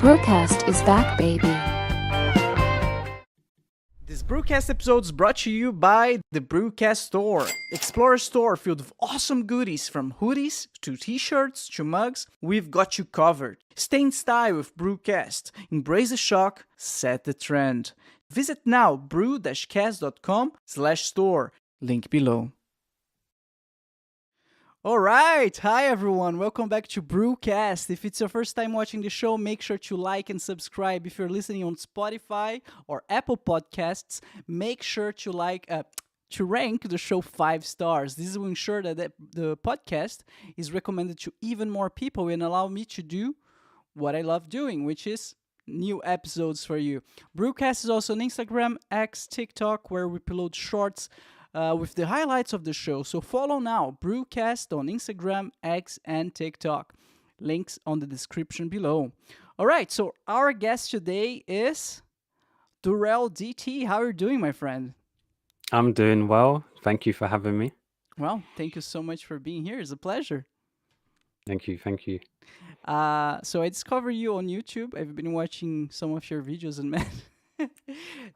BruCast is back, baby. This BruCast episode is brought to you by the BruCast Store. Explore a store filled with awesome goodies from hoodies to t-shirts to mugs. We've got you covered. Stay in style with BruCast. Embrace the shock, set the trend. Visit now bru-cast.com/store. Link below. Alright, hi everyone, welcome back to BruCast. If it's your first time watching the show, make sure to like and subscribe. If you're listening on Spotify or Apple Podcasts, make sure to rank the show 5 stars. This will ensure that the podcast is recommended to even more people and allow me to do what I love doing, which is new episodes for you. BruCast is also on Instagram, X, TikTok, where we upload shorts with the highlights of the show. So follow now, BruCast on Instagram, X, and TikTok. Links on the description below. All right, so our guest today is Durrell DT. How are you doing, my friend? I'm doing well. Thank you for having me. Well, thank you so much for being here. It's a pleasure. Thank you. So I discovered you on YouTube. I've been watching some of your videos, and man,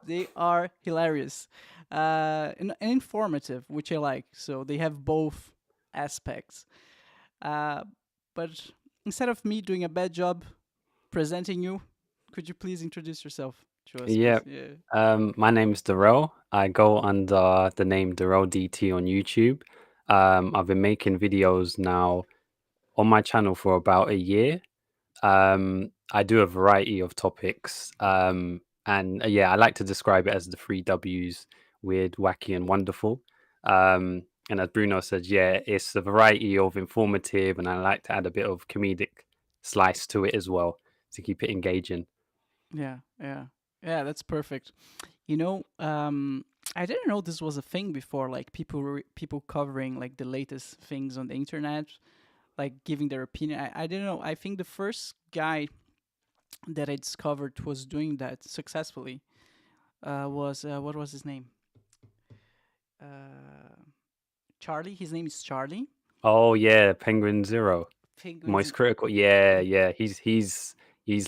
they are hilarious and informative, which I like. So they have both aspects. But instead of me doing a bad job presenting you, could you please introduce yourself to us? Yeah. My name's Durrell. I go under the name Durrell DT on YouTube. I've been making videos now on my channel for about a year. I do a variety of topics. I like to describe it as the 3 Ws: weird, wacky, and wonderful. And as Bruno said, yeah, it's a variety of informative, and I like to add a bit of comedic slice to it as well to keep it engaging. Yeah, that's perfect. I didn't know this was a thing before, like people covering like the latest things on the internet, like giving their opinion. I didn't know. I think the first guy that I discovered was doing that successfully was what was his name? Charlie. His name is Charlie. Oh yeah, Penguin Zero. Penguin Most critical. Yeah. He's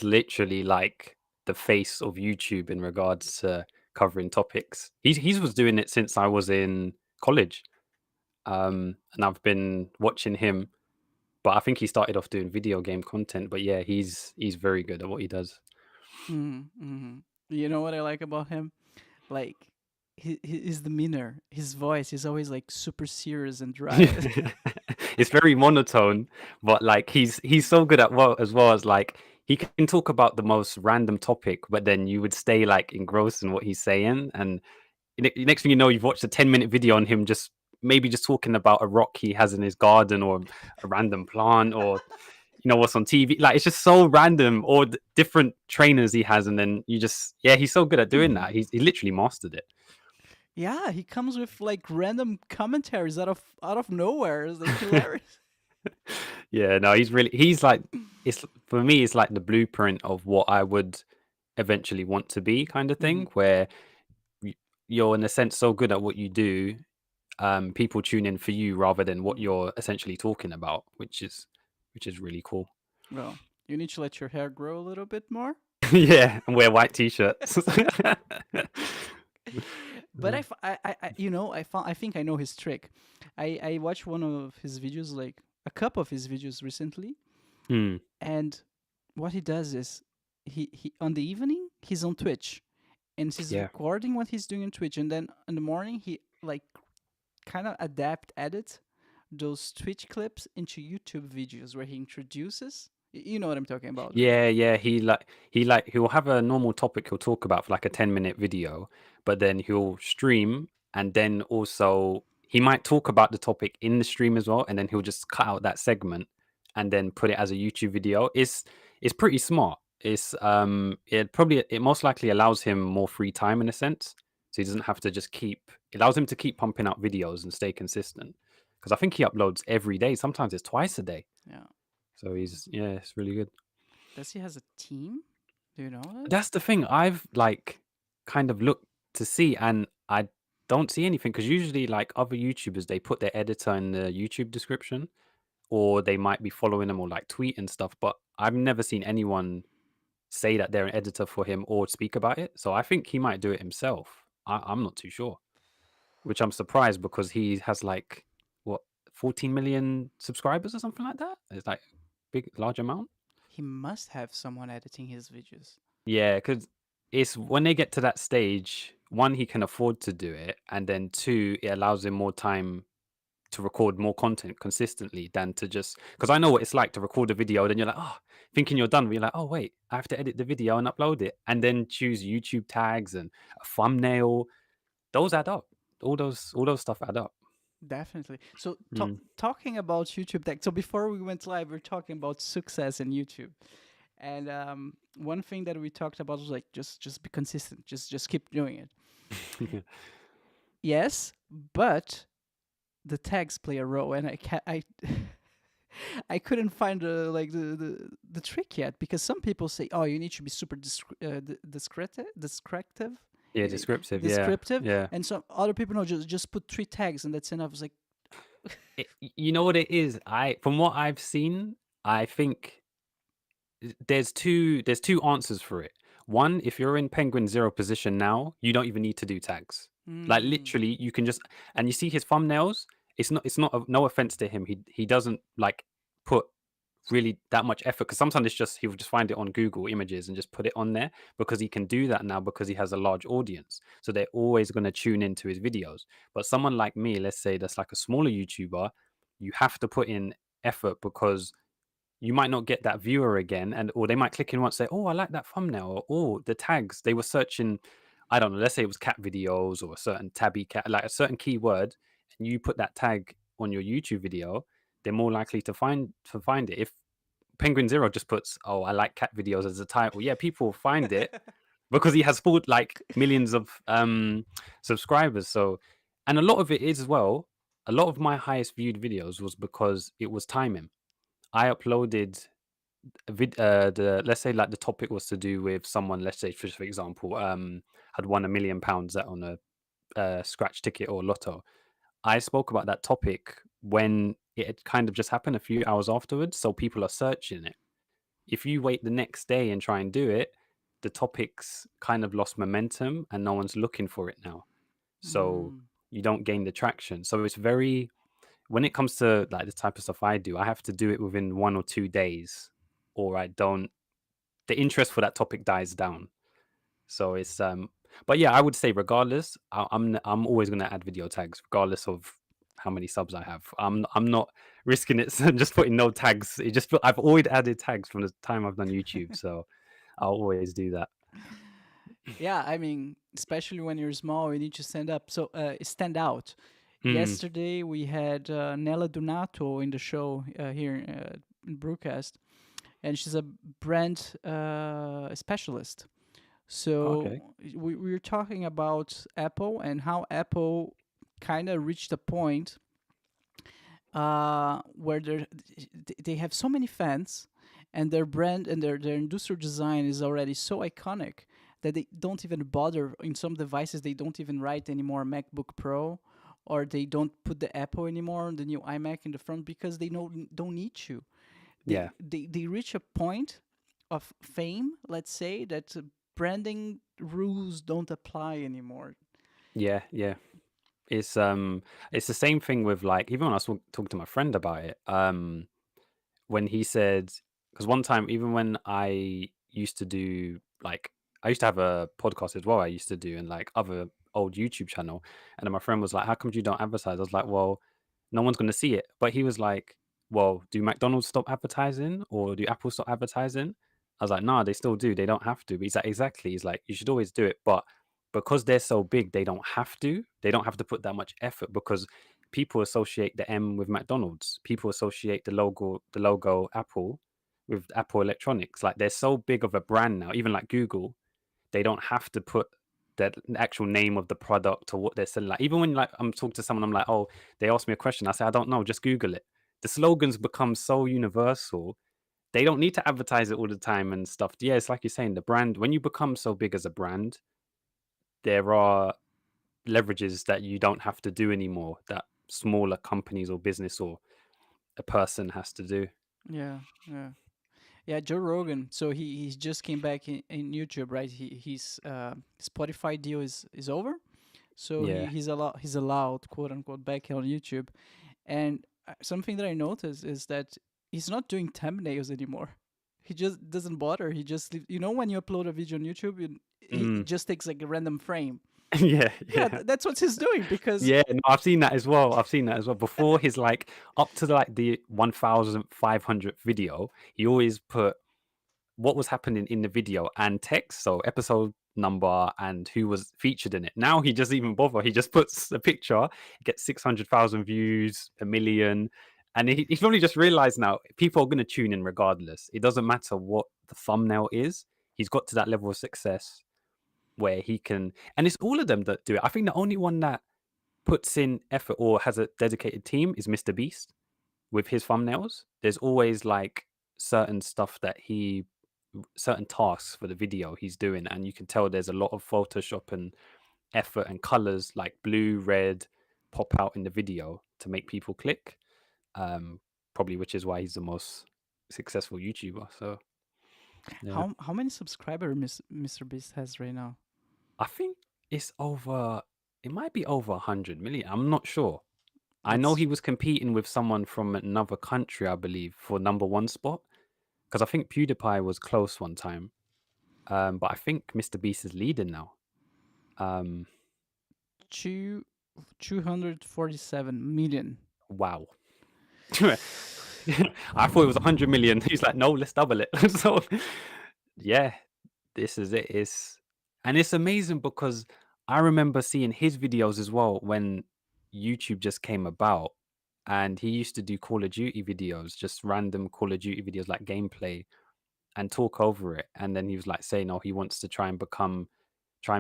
literally like the face of YouTube in regards to covering topics. He was doing it since I was in college. And I've been watching him, but I think he started off doing video game content. But yeah, he's very good at what he does. Mm-hmm. You know what I like about him? Like his demeanor, his voice is always like super serious and dry. It's very monotone, but like he's so good at what as well as like he can talk about the most random topic, but then you would stay like engrossed in what he's saying. And next thing you know, you've watched a 10-minute video on him just talking about a rock he has in his garden or a random plant or what's on TV. Like it's just so random, or different trainers he has, and then he's so good at doing that. He literally mastered it. Yeah, he comes with like random commentaries out of nowhere. It's like hilarious. Yeah, no, he's like, it's for me, it's like the blueprint of what I would eventually want to be, kind of thing, where you're in a sense so good at what you do, people tune in for you rather than what you're essentially talking about, which is really cool. Well, you need to let your hair grow a little bit more. Yeah, and wear white t-shirts. But I think I know his trick. I watched one of his videos, like a couple of his videos recently, and what he does is he on the evening he's on Twitch, and he's recording what he's doing on Twitch, and then in the morning he like kind of edit those Twitch clips into YouTube videos where he introduces. You know what I'm talking about? Yeah. He'll have a normal topic he'll talk about for like a 10-minute video, but then he'll stream, and then also he might talk about the topic in the stream as well, and then he'll just cut out that segment and then put it as a YouTube video. It's pretty smart. It most likely allows him more free time in a sense, so he doesn't have to it allows him to keep pumping out videos and stay consistent, because I think he uploads every day. Sometimes it's twice a day. Yeah. So it's really good. Does he has a team? Do you know that? That's the thing. I've like kind of looked to see, and I don't see anything, because usually like other YouTubers, they put their editor in the YouTube description, or they might be following them or like tweet and stuff. But I've never seen anyone say that they're an editor for him or speak about it. So I think he might do it himself. I'm not too sure, which I'm surprised because he has like what 14 million subscribers or something like that. It's like big, large amount. He must have someone editing his videos. Yeah, because it's when they get to that stage, one, he can afford to do it, and then two, it allows him more time to record more content consistently than to just because I know what it's like to record a video, then you're like, oh, thinking you're done, but you're like, oh wait, I have to edit the video and upload it, and then choose YouTube tags and a thumbnail. Those add up. All those stuff add up. Definitely. So Mm. talking about YouTube tech. So before we went live, we are talking about success in YouTube, and one thing that we talked about was like just be consistent. Just keep doing it. Yes, but the tags play a role, and I couldn't find the trick yet, because some people say, oh, you need to be super descriptive, Yeah, descriptive. Yeah, descriptive, yeah. and some other people know just put 3 tags and that's enough. I was like, You know what it is? From what I've seen, I think there's two answers for it. One, if you're in Penguin Zero position now, you don't even need to do tags. Like mm, literally, you can just and you see his thumbnails. It's not no offense to him. He doesn't like put really that much effort because sometimes it's just he'll just find it on Google Images and just put it on there because he can do that now because he has a large audience. So they're always going to tune into his videos. But someone like me, let's say that's like a smaller YouTuber, you have to put in effort because you might not get that viewer again, and or they might click in once, say, "Oh, I like that thumbnail," or "Oh, the tags they were searching." I don't know. Let's say it was cat videos or a certain tabby cat, like a certain keyword, and you put that tag on your YouTube video, they're more likely to find it. If Penguin Zero just puts, "Oh, I like cat videos" as a title, yeah, people will find it because he has full like millions of subscribers. So, and a lot of it is as well. A lot of my highest viewed videos was because it was timing. I uploaded the let's say like the topic was to do with someone, let's say for example, had won £1 million on a scratch ticket or lotto. I spoke about that topic when it had kind of just happened a few hours afterwards, so people are searching it. If you wait the next day and try and do it, the topic's kind of lost momentum and no one's looking for it now, so mm, you don't gain the traction. So it's very when it comes to like the type of stuff I do, I have to do it within 1 or 2 days, or I don't. The interest for that topic dies down. So but yeah, I would say regardless, I'm always gonna add video tags regardless of how many subs I have. I'm not risking it and just putting no tags. I've always added tags from the time I've done YouTube, so I'll always do that. yeah, I mean, especially when you're small, you need to stand out. Mm, Yesterday we had Nella Donato in the show here in BruCast, and she's a brand specialist. So okay. we were talking about Apple and how Apple kind of reached a point where they have so many fans, and their brand and their industrial design is already so iconic that they don't even bother. In some devices, they don't even write anymore MacBook Pro, or they don't put the Apple anymore, the new iMac in the front, because they know don't need to. They Yeah. they reach a point of fame, let's say, that branding rules don't apply anymore. Yeah. Yeah. It's the same thing with like even when I was talking to my friend about it. When he said, because one time, even when I used to do like, I used to have a podcast as well, I used to do, and like other old YouTube channel. And then my friend was like, how come you don't advertise? I was like, well, no one's going to see it. But he was like, well, do McDonald's stop advertising or do Apple stop advertising? I was like, nah, they still do. They don't have to. But he's like, exactly. He's like, you should always do it. But because they're so big, they don't have to. They don't have to put that much effort because people associate the M with McDonald's. People associate the logo Apple with Apple Electronics. Like they're so big of a brand now, even like Google, they don't have to put the actual name of the product or what they're selling. Like even when like I'm talking to someone, I'm like, oh, they ask me a question. I say, I don't know, just Google it. The slogans become so universal. They don't need to advertise it all the time and stuff. Yeah, it's like you're saying, the brand, when you become so big as a brand, there are leverages that you don't have to do anymore that smaller companies or business or a person has to do. Yeah, yeah. Yeah, Joe Rogan. So he just came back in YouTube, right? His Spotify deal is over, so Yeah. he's allowed, quote unquote, back on YouTube. And something that I noticed is that he's not doing thumbnails anymore. He just doesn't bother. He just when you upload a video on YouTube, he Mm. just takes like a random frame. Yeah, Yeah, yeah. that's what he's doing because Yeah, no, I've seen that as well. I've seen that as well. Before his like up to like the 1500th video, he always put what was happening in the video and text, so episode number and who was featured in it. Now he doesn't even bother. He just puts a picture, gets 600,000 views, a million, and he's probably just realized now people are going to tune in regardless. It doesn't matter what the thumbnail is. He's got to that level of success where he can, and it's all of them that do it. I think the only one that puts in effort or has a dedicated team is Mr. Beast with his thumbnails. There's always like certain stuff that certain tasks for the video he's doing, and you can tell there's a lot of Photoshop and effort and colors like blue, red pop out in the video to make people click. Probably which is why he's the most successful YouTuber. So yeah, how many subscribers Mr. Beast has right now? I think it's over. It might be over 100 million. I'm not sure. I know That's he was competing with someone from another country, I believe, for number one spot. Because I think PewDiePie was close one time. But I think Mr. Beast is leading now. Um, two 247 million. wow. I thought it was 100 million. He's like, no, let's double it. So, yeah, this is it. And it's amazing because I remember seeing his videos as well when YouTube just came about. And he used to do Call of Duty videos, just random Call of Duty videos like gameplay and talk over it. And then he was like saying, oh, he wants to try and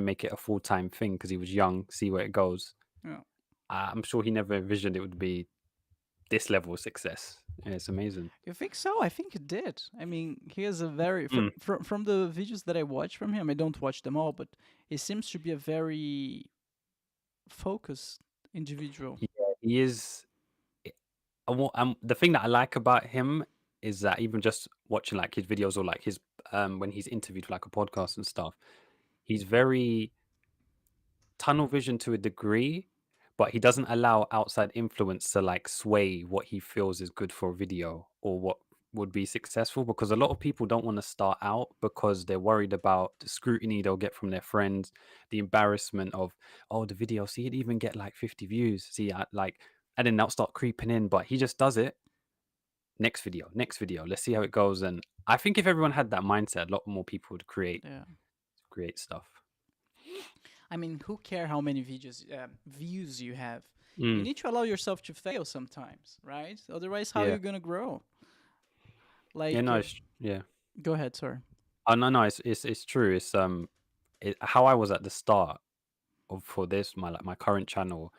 make it a full time thing because he was young, see where it goes. Yeah. I'm sure he never envisioned it would be this level of success. Yeah, it's amazing. You think so? I think it did. I mean, he has a very Mm. from the videos that I watch from him. I don't watch them all, but he seems to be a very focused individual. Yeah, he is. The thing that I like about him is that even just watching like his videos or like his when he's interviewed for like a podcast and stuff, he's very tunnel vision to a degree, but he doesn't allow outside influence to like sway what he feels is good for a video or what would be successful, because a lot of people don't want to start out because they're worried about the scrutiny they'll get from their friends, the embarrassment of, oh, the video, see it even get like 50 views, see like, and then they'll start creeping in. But he just does it, next video, let's see how it goes. And I think if everyone had that mindset, a lot more people would Yeah. create stuff. I mean, who care how many views you have? You Mm. need to allow yourself to fail sometimes, right? Otherwise, how are Yeah. you gonna grow? Yeah, Like, no, yeah. go ahead, sir. Oh no, no, it's true. How I was at the start of for this my current channel.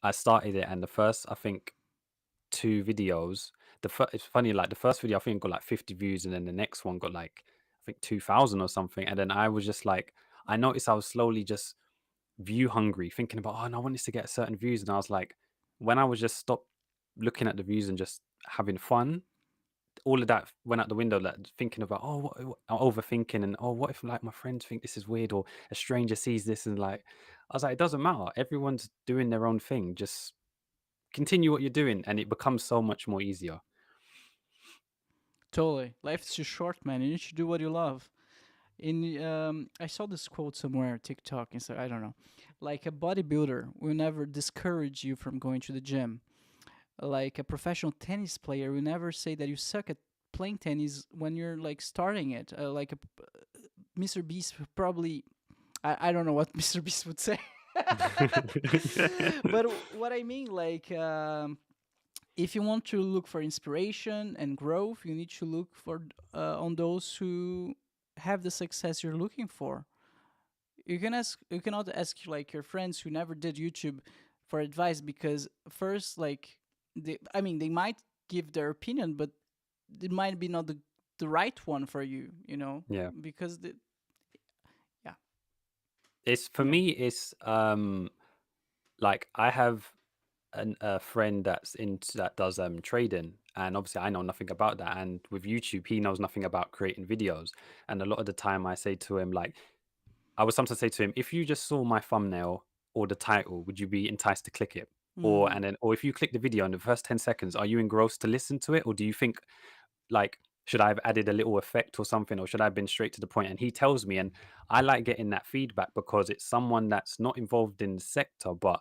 I started it, and the first I think two videos. It's funny, like the first video I think got like 50 views, and then the next one got like I think 2,000 or something. And then I was just like, I noticed I was slowly just view hungry, thinking about, oh, no, I want this to get certain views, and I was like, when I was just stopped looking at the views and just having fun, all of that went out the window, like thinking about, oh, overthinking, and oh, what if like my friends think this is weird, or a stranger sees this, and like, I was like, it doesn't matter. Everyone's doing their own thing. Just continue what you're doing, and it becomes so much more easier. Totally. Life's too short, man. You need to do what you love. I saw this quote somewhere, TikTok, and so I don't know. Like a bodybuilder will never discourage you from going to the gym. Like a professional tennis player will never say that you suck at playing tennis when you're like starting it. Mr. Beast would probably, I don't know what Mr. Beast would say. But what I mean, like, if you want to look for inspiration and growth, you need to look for on those who have the success you're looking for. You cannot ask like your friends who never did YouTube for advice, because first, like, they might give their opinion, but it might be not the right one for you, Yeah, because yeah, it's for yeah, me. It's like I have. a friend that does trading, and obviously I know nothing about that. And with YouTube, he knows nothing about creating videos. And a lot of the time, I say to him like, I would sometimes say to him, if you just saw my thumbnail or the title, would you be enticed to click it? Mm-hmm. Or if you click the video in the first 10 seconds, are you engrossed to listen to it, or do you think like, should I have added a little effect or something, or should I have been straight to the point? And he tells me, and I like getting that feedback because it's someone that's not involved in the sector, but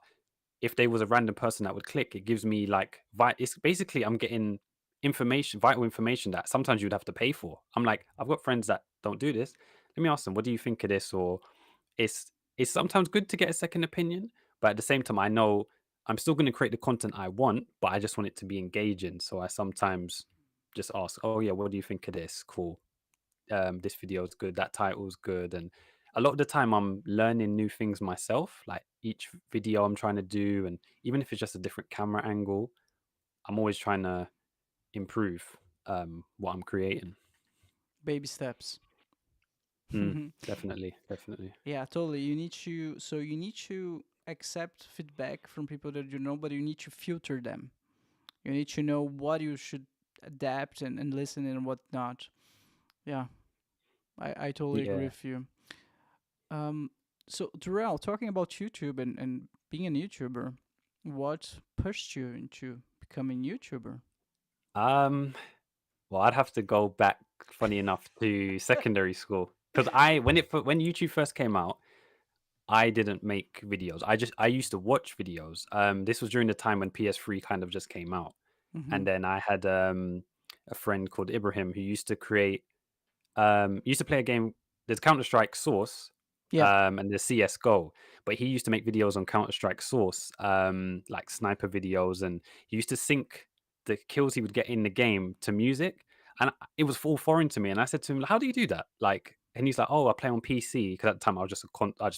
if they was a random person that would click, it gives me like it's basically I'm getting information, vital information that sometimes you'd have to pay for. I'm like, I've got friends that don't do this. Let me ask them, what do you think of this? Or it's sometimes good to get a second opinion, but at the same time, I know I'm still going to create the content I want, but I just want it to be engaging. So I sometimes just ask, oh yeah, what do you think of this? Cool. This video is good, that title's good. And a lot of the time I'm learning new things myself, like each video I'm trying to do, and even if it's just a different camera angle, I'm always trying to improve what I'm creating. Baby steps. Definitely, definitely. Yeah, totally. You need to accept feedback from people that you know, but you need to filter them. You need to know what you should adapt and listen and what not. Yeah, I totally agree Yeah. with you. Um, so Durrell, talking about YouTube and being a YouTuber, what pushed you into becoming YouTuber? um well, I'd have to go back, funny enough, to secondary school, because when YouTube first came out, I didn't make videos. I used to watch videos. This was during the time when PS3 kind of just came out. Mm-hmm. And then I had a friend called Ibrahim who used to play a game. There's Counter Strike Source, Yeah. and there's CS:GO, but he used to make videos on Counter Strike Source, like sniper videos, and he used to sync the kills he would get in the game to music, and it was all foreign to me. And I said to him, "How do you do that?" Like, and he's like, "Oh, I play on PC," because at the time I just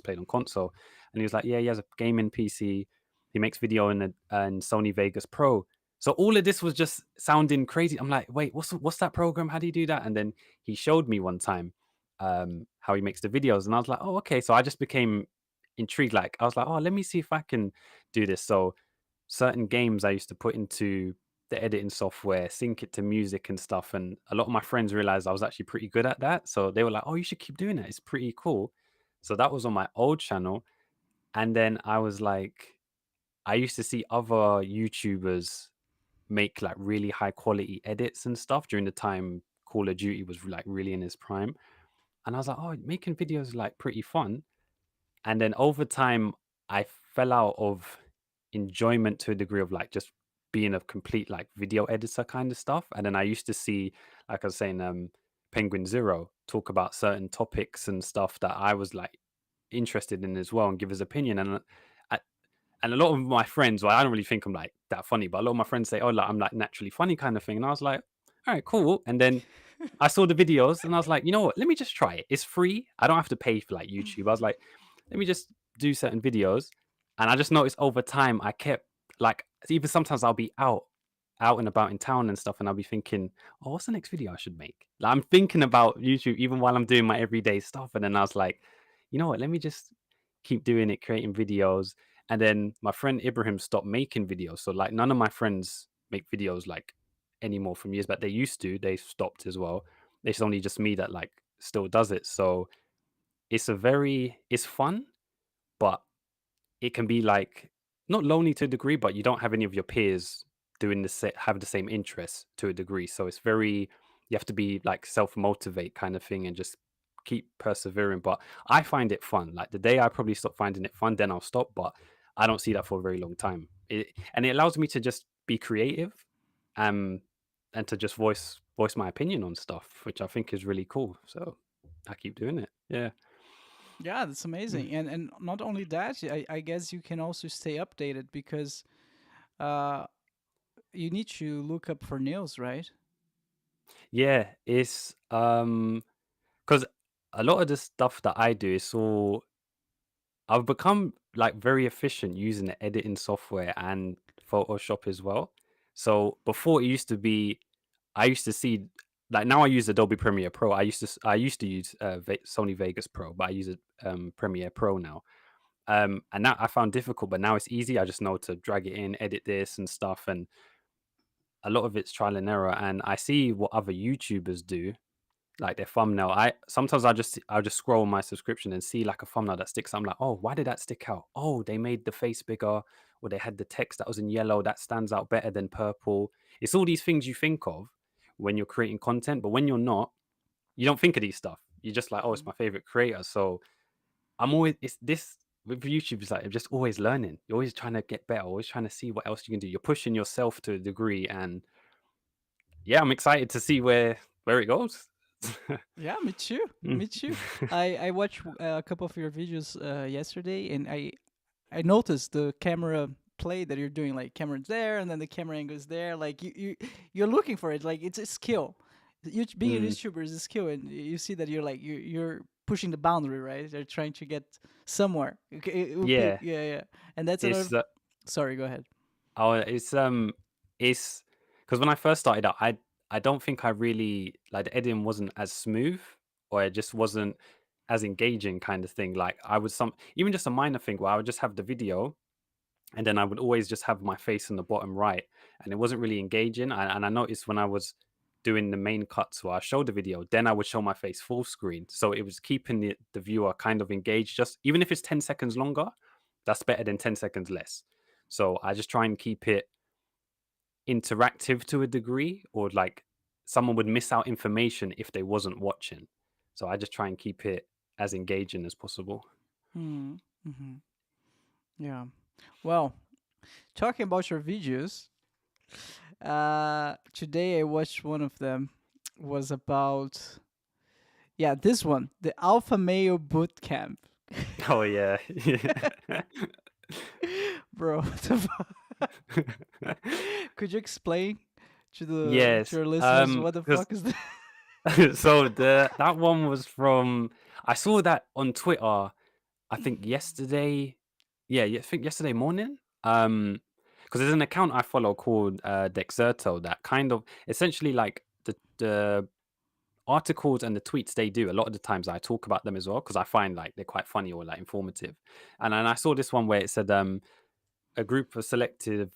played on console, and he was like, "Yeah, he has a gaming PC. He makes video in Sony Vegas Pro." So all of this was just sounding crazy. I'm like, "Wait, what's that program? How do you do that?" And then he showed me one time how he makes the videos, and I was like, oh, okay. So I just became intrigued. Like, I was like, oh, let me see if I can do this. So certain games I used to put into the editing software, sync it to music and stuff, and a lot of my friends realized I was actually pretty good at that, so they were like, oh, you should keep doing it, it's pretty cool. So that was on my old channel. And then I was like, I used to see other YouTubers make like really high quality edits and stuff during the time Call of Duty was like really in its prime. And I was like, oh, making videos is like pretty fun. And then over time, I fell out of enjoyment to a degree of like just being a complete like video editor kind of stuff. And then I used to see, like I was saying, Penguin Zero talk about certain topics and stuff that I was like interested in as well and give his opinion. I, and a lot of my friends, well, I don't really think I'm like that funny, but a lot of my friends say, oh, like I'm like naturally funny kind of thing. And I was like, all right, cool. And then I saw the videos and I was like, you know what? Let me just try it. It's free. I don't have to pay for like YouTube. I was like, let me just do certain videos. And I just noticed over time, I kept like, even sometimes I'll be out and about in town and stuff. And I'll be thinking, oh, what's the next video I should make? Like, I'm thinking about YouTube even while I'm doing my everyday stuff. And then I was like, you know what? Let me just keep doing it, creating videos. And then my friend Ibrahim stopped making videos. So like none of my friends make videos like anymore from years, but they used to. They stopped as well. It's only just me that like still does it. So it's fun, but it can be like not lonely to a degree, but you don't have any of your peers doing have the same interests to a degree. So it's very you have to be like self motivate kind of thing and just keep persevering. But I find it fun. Like the day I probably stop finding it fun, then I'll stop. But I don't see that for a very long time. And it allows me to just be creative, um, and to just voice my opinion on stuff, which I think is really cool. So I keep doing it. Yeah. Yeah, that's Mm. amazing. And not only that, I guess you can also stay updated because uh, you need to look up for news, right? Yeah, it's because a lot of the stuff that I do is all I've become like very efficient using the editing software and Photoshop as well. So before it used to be, I used to see like now I use Adobe Premiere Pro. I used to use Sony Vegas Pro, but I use it Premiere Pro now. And that I found difficult, but now it's easy. I just know to drag it in, edit this and stuff, and a lot of it's trial and error. And I see what other YouTubers do, like their thumbnail. I sometimes I'll just scroll my subscription and see like a thumbnail that sticks out. I'm like, oh, why did that stick out? Oh, they made the face bigger, or they had the text that was in yellow that stands out better than purple. It's all these things you think of when you're creating content, but when you're not, you don't think of these stuff. You're just like, oh, it's Mhm. my favorite creator. So I'm always it's this with YouTube. It's like I'm just always learning. You're always trying to get better. Always trying to see what else you can do. You're pushing yourself to a degree, and yeah, I'm excited to see where it goes. Yeah, me too. Mm. Me too. I watched a couple of your videos yesterday, and I noticed the camera play that you're doing. Like camera's there, and then the camera angle is there. Like you're looking for it. Like it's a skill. Being a Mm, YouTuber is a skill, and you see that you're like you're pushing the boundary, right? You're trying to get somewhere. Okay, it would be, yeah, yeah, yeah. And that's another. it's Sorry, go ahead. oh, it's because when I first started out, I don't think I really like the editing wasn't as smooth, or it just wasn't as engaging kind of thing. Like I was some even just a minor thing where I would just have the video, and then I would always just have my face in the bottom right, and it wasn't really engaging. And I noticed when I was doing the main cuts where I showed the video, then I would show my face full screen, so it was keeping the viewer kind of engaged. Just even if it's 10 seconds longer, that's better than 10 seconds less. So I just try and keep it interactive to a degree, or like someone would miss out information if they wasn't watching. So I just try and keep it as engaging as possible. Hmm. Yeah. Well, talking about your videos, today I watched one of them. Was about, yeah, this one, the Alpha Male Boot Camp. Oh yeah. Bro, what the fuck? Could you explain to Yes. your listeners what the Because fuck is that? so that one was from I saw that on Twitter. I think yesterday. Yeah, I think yesterday morning. Because there's an account I follow called Dexerto that kind of essentially like the articles and the tweets they do. A lot of the times I talk about them as well because I find like they're quite funny or like informative. And then I saw this one where it said a group of selective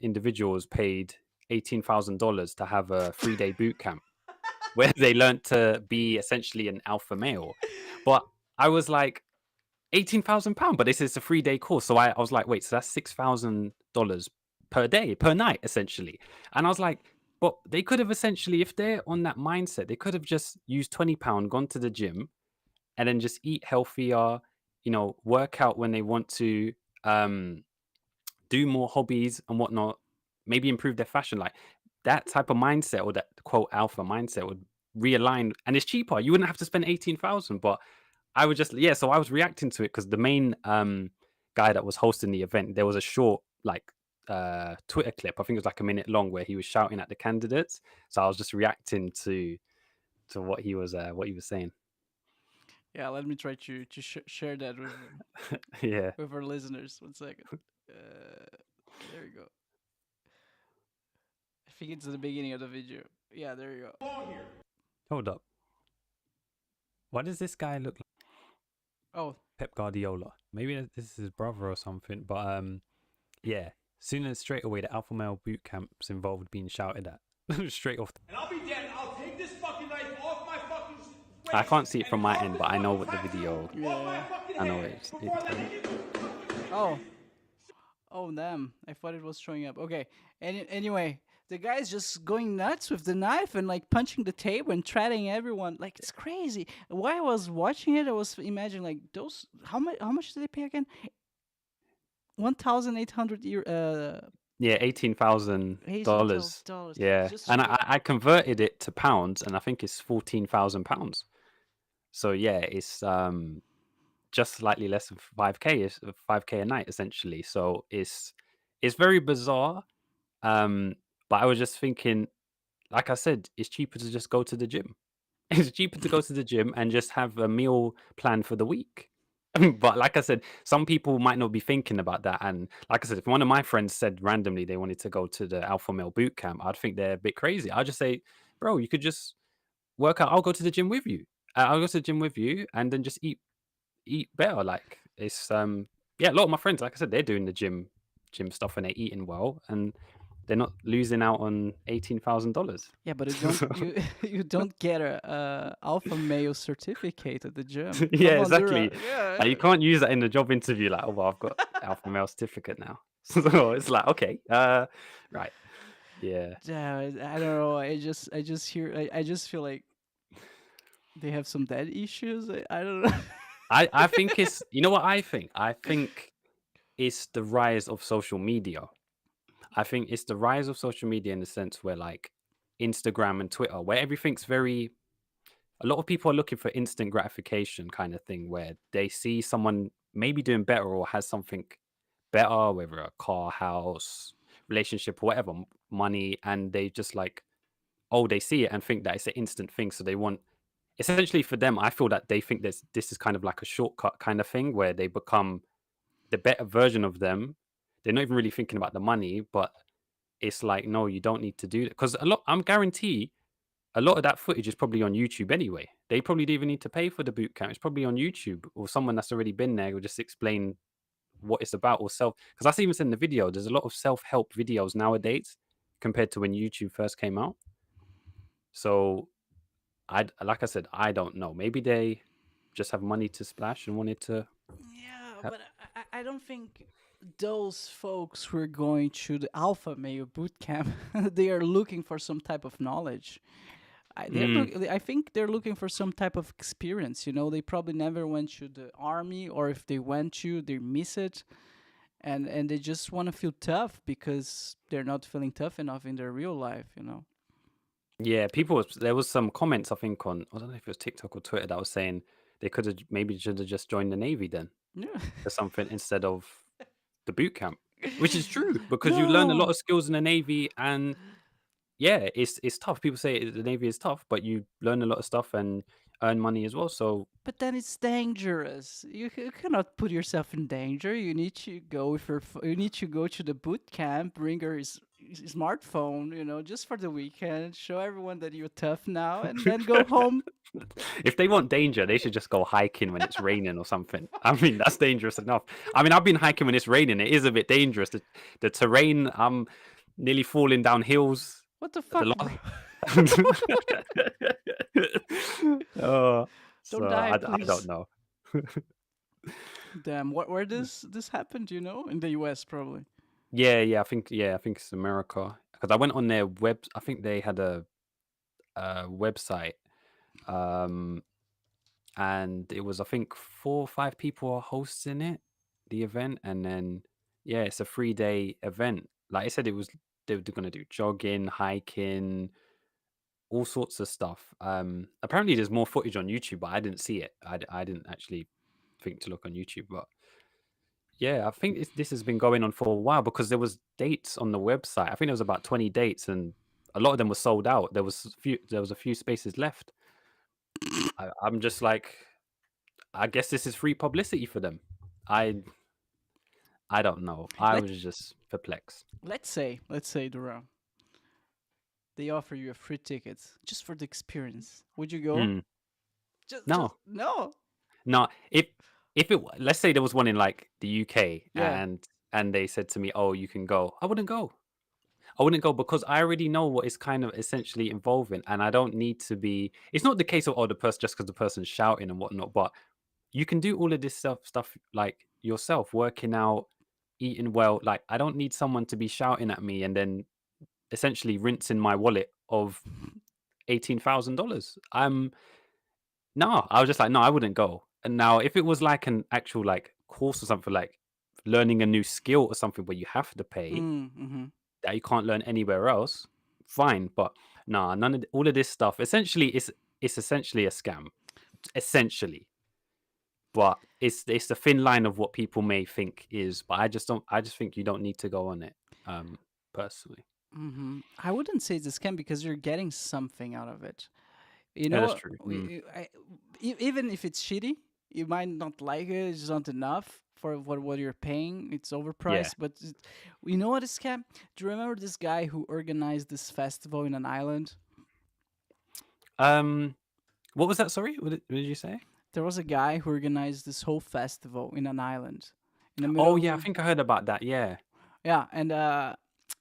individuals paid $18,000 to have a 3-day boot camp where they learned to be essentially an alpha male. But I was like, £18,000, but this is a 3-day course. So I was like, wait, so that's $6,000 per day, per night, essentially. And I was like, but they could have essentially, if they're on that mindset, they could have just used £20, gone to the gym, and then just eat healthier, work out when they want to, um, do more hobbies and whatnot, maybe improve their fashion. Like that type of mindset, or that quote alpha mindset, would realign, and it's cheaper. You wouldn't have to spend 18,000. But I would just, yeah. So I was reacting to it because the main guy that was hosting the event, there was a short like Twitter clip. I think it was like a minute long where he was shouting at the candidates. So I was just reacting to what he was saying. Yeah, let me try to share that Yeah. with our listeners. 1 second. Uh, there we go. I think it's the beginning of the video. Yeah, there you go. Hold up. Why does this guy look like Oh, Pep Guardiola? Maybe this is his brother or something. But yeah. Soon as straight away, the alpha male boot camps involved being shouted at straight off. And I'll be dead. I'll take this fucking knife off my fucking waist. I can't see it from my and end, carve but I this know fucking what the tattoo video. off my yeah. fucking I know head it's. before I let you. Oh. Oh, damn. I thought it was showing up. Okay. Anyway, the guy's just going nuts with the knife and like punching the table and threatening everyone. Like, it's crazy. While I was watching it, I was imagining like those. How much did they pay again? 1,800 Yeah, $18,000. $18,000. Yeah, Just and to I converted it to pounds, and I think it's £14,000. So yeah, it's just slightly less than 5k. It's 5k a night essentially. So it's very bizarre. But I was just thinking, like I said, it's cheaper to just go to the gym. It's cheaper to go to the gym and just have a meal plan for the week. But like I said, some people might not be thinking about that. And like I said, if one of my friends said randomly they wanted to go to the Alpha Male Boot Camp, I'd think they're a bit crazy. I'd just say, bro, you could just work out. I'll go to the gym with you. I'll go to the gym with you, and then just eat better. Like it's yeah, a lot of my friends, like I said, they're doing the gym stuff and they're eating well and they're not losing out on $18,000. Yeah, but you don't you you don't get a alpha male certificate at the gym. Yeah, Come on, Durrell. exactly. Yeah. You can't use that in the job interview. Like, oh, well, I've got alpha male certificate now. So it's like, okay, right, yeah. Yeah, I don't know. I just feel like they have some dad issues. I don't know. I think it's, you know what I think? I think it's the rise of social media. I think it's the rise of social media in the sense where like Instagram and Twitter, where everything's very, a lot of people are looking for instant gratification kind of thing, where they see someone maybe doing better or has something better, whether a car, house, relationship, or whatever, money, and they just like, oh, they see it and think that it's an instant thing. So they want, essentially for them, I feel that they think this is kind of like a shortcut kind of thing where they become the better version of them. They're not even really thinking about the money, but it's like, no, you don't need to do that. Because I'm guarantee a lot of that footage is probably on YouTube anyway. They probably didn't even need to pay for the boot camp. It's probably on YouTube or someone that's already been there will just explain what it's about or self. Because that's even said in the video, there's a lot of self-help videos nowadays compared to when YouTube first came out. So like I said, I don't know. Maybe they just have money to splash and wanted to Yeah, have. but I don't think those folks who are going to the alpha male boot camp they are looking for some type of knowledge. I think they're looking for some type of experience. You know, they probably never went to the army, or if they went to, they miss it, and they just want to feel tough because they're not feeling tough enough in their real life. You know. Yeah, there was some comments I think on, I don't know if it was TikTok or Twitter, that was saying they could have maybe should have just joined the Navy then Yeah. or something instead of the boot camp, which is true because you learn a lot No. of skills in the Navy and yeah, it's tough. People say the Navy is tough, but you learn a lot of stuff and earn money as well. So But then it's dangerous. You cannot put yourself in danger. You need to go with you need to go to the boot camp, bring your smartphone, you know, just for the weekend, show everyone that you're tough now, and then go home. if they want danger, they should just go hiking when it's raining or something. I mean, that's dangerous enough. I mean, I've been hiking when it's raining. It is a bit dangerous. The terrain, I'm nearly falling down hills. What the The fuck, bro? lot. Oh, Don't so die, I don't please. know. Damn, where this happened? You know, in the U.S. probably. Yeah, I think it's America because I went on their web. I think they had a website, um, and it was I think 4 or 5 people are hosting it, the event, and then yeah, it's a 3-day event. Like I said, they were going to do jogging, hiking, all sorts of stuff. Apparently there's more footage on YouTube, but I didn't see it. I didn't actually think to look on YouTube, but yeah, I think this has been going on for a while because there was dates on the website. I think there was about 20 dates, and a lot of them were sold out. There was a few spaces left. I'm just like, I guess this is free publicity for them. I I don't know. I Let was just perplexed. let's say Durrell, they offer you a free ticket just for the experience. Would you go? Mm, Just no, no. no. If it let's say there was one in like the UK Yeah. and they said to me, "Oh, you can go," I wouldn't go. I wouldn't go because I already know what is kind of essentially involving, and I don't need to be. It's not the case of, oh, the person, just because the person's shouting and whatnot, but you can do all of this stuff like yourself, working out, eating well. Like I don't need someone to be shouting at me and then essentially rinsing my wallet of $18,000. No, I was just like, no, I wouldn't go. And now, if it was like an actual like course or something, like learning a new skill or something where you have to pay Mm-hmm. that you can't learn anywhere else, fine. But nah, none of all of this stuff. Essentially, it's essentially a scam. Essentially, but it's the thin line of what people may think is. But I just don't. I just think you don't need to go on it. Personally, Mm-hmm. I wouldn't say it's a scam because you're getting something out of it. You yeah, that's know, true. Mm. even if it's shitty, you might not like it. It's not enough for what you're paying. It's Yeah. overpriced. But you know what is scam? Do you remember this guy who organized this festival in an island? What was that? Sorry, what did you say? There was a guy who organized this whole festival in an island. in the Oh yeah, I middle. think I heard about that. Yeah. Yeah, and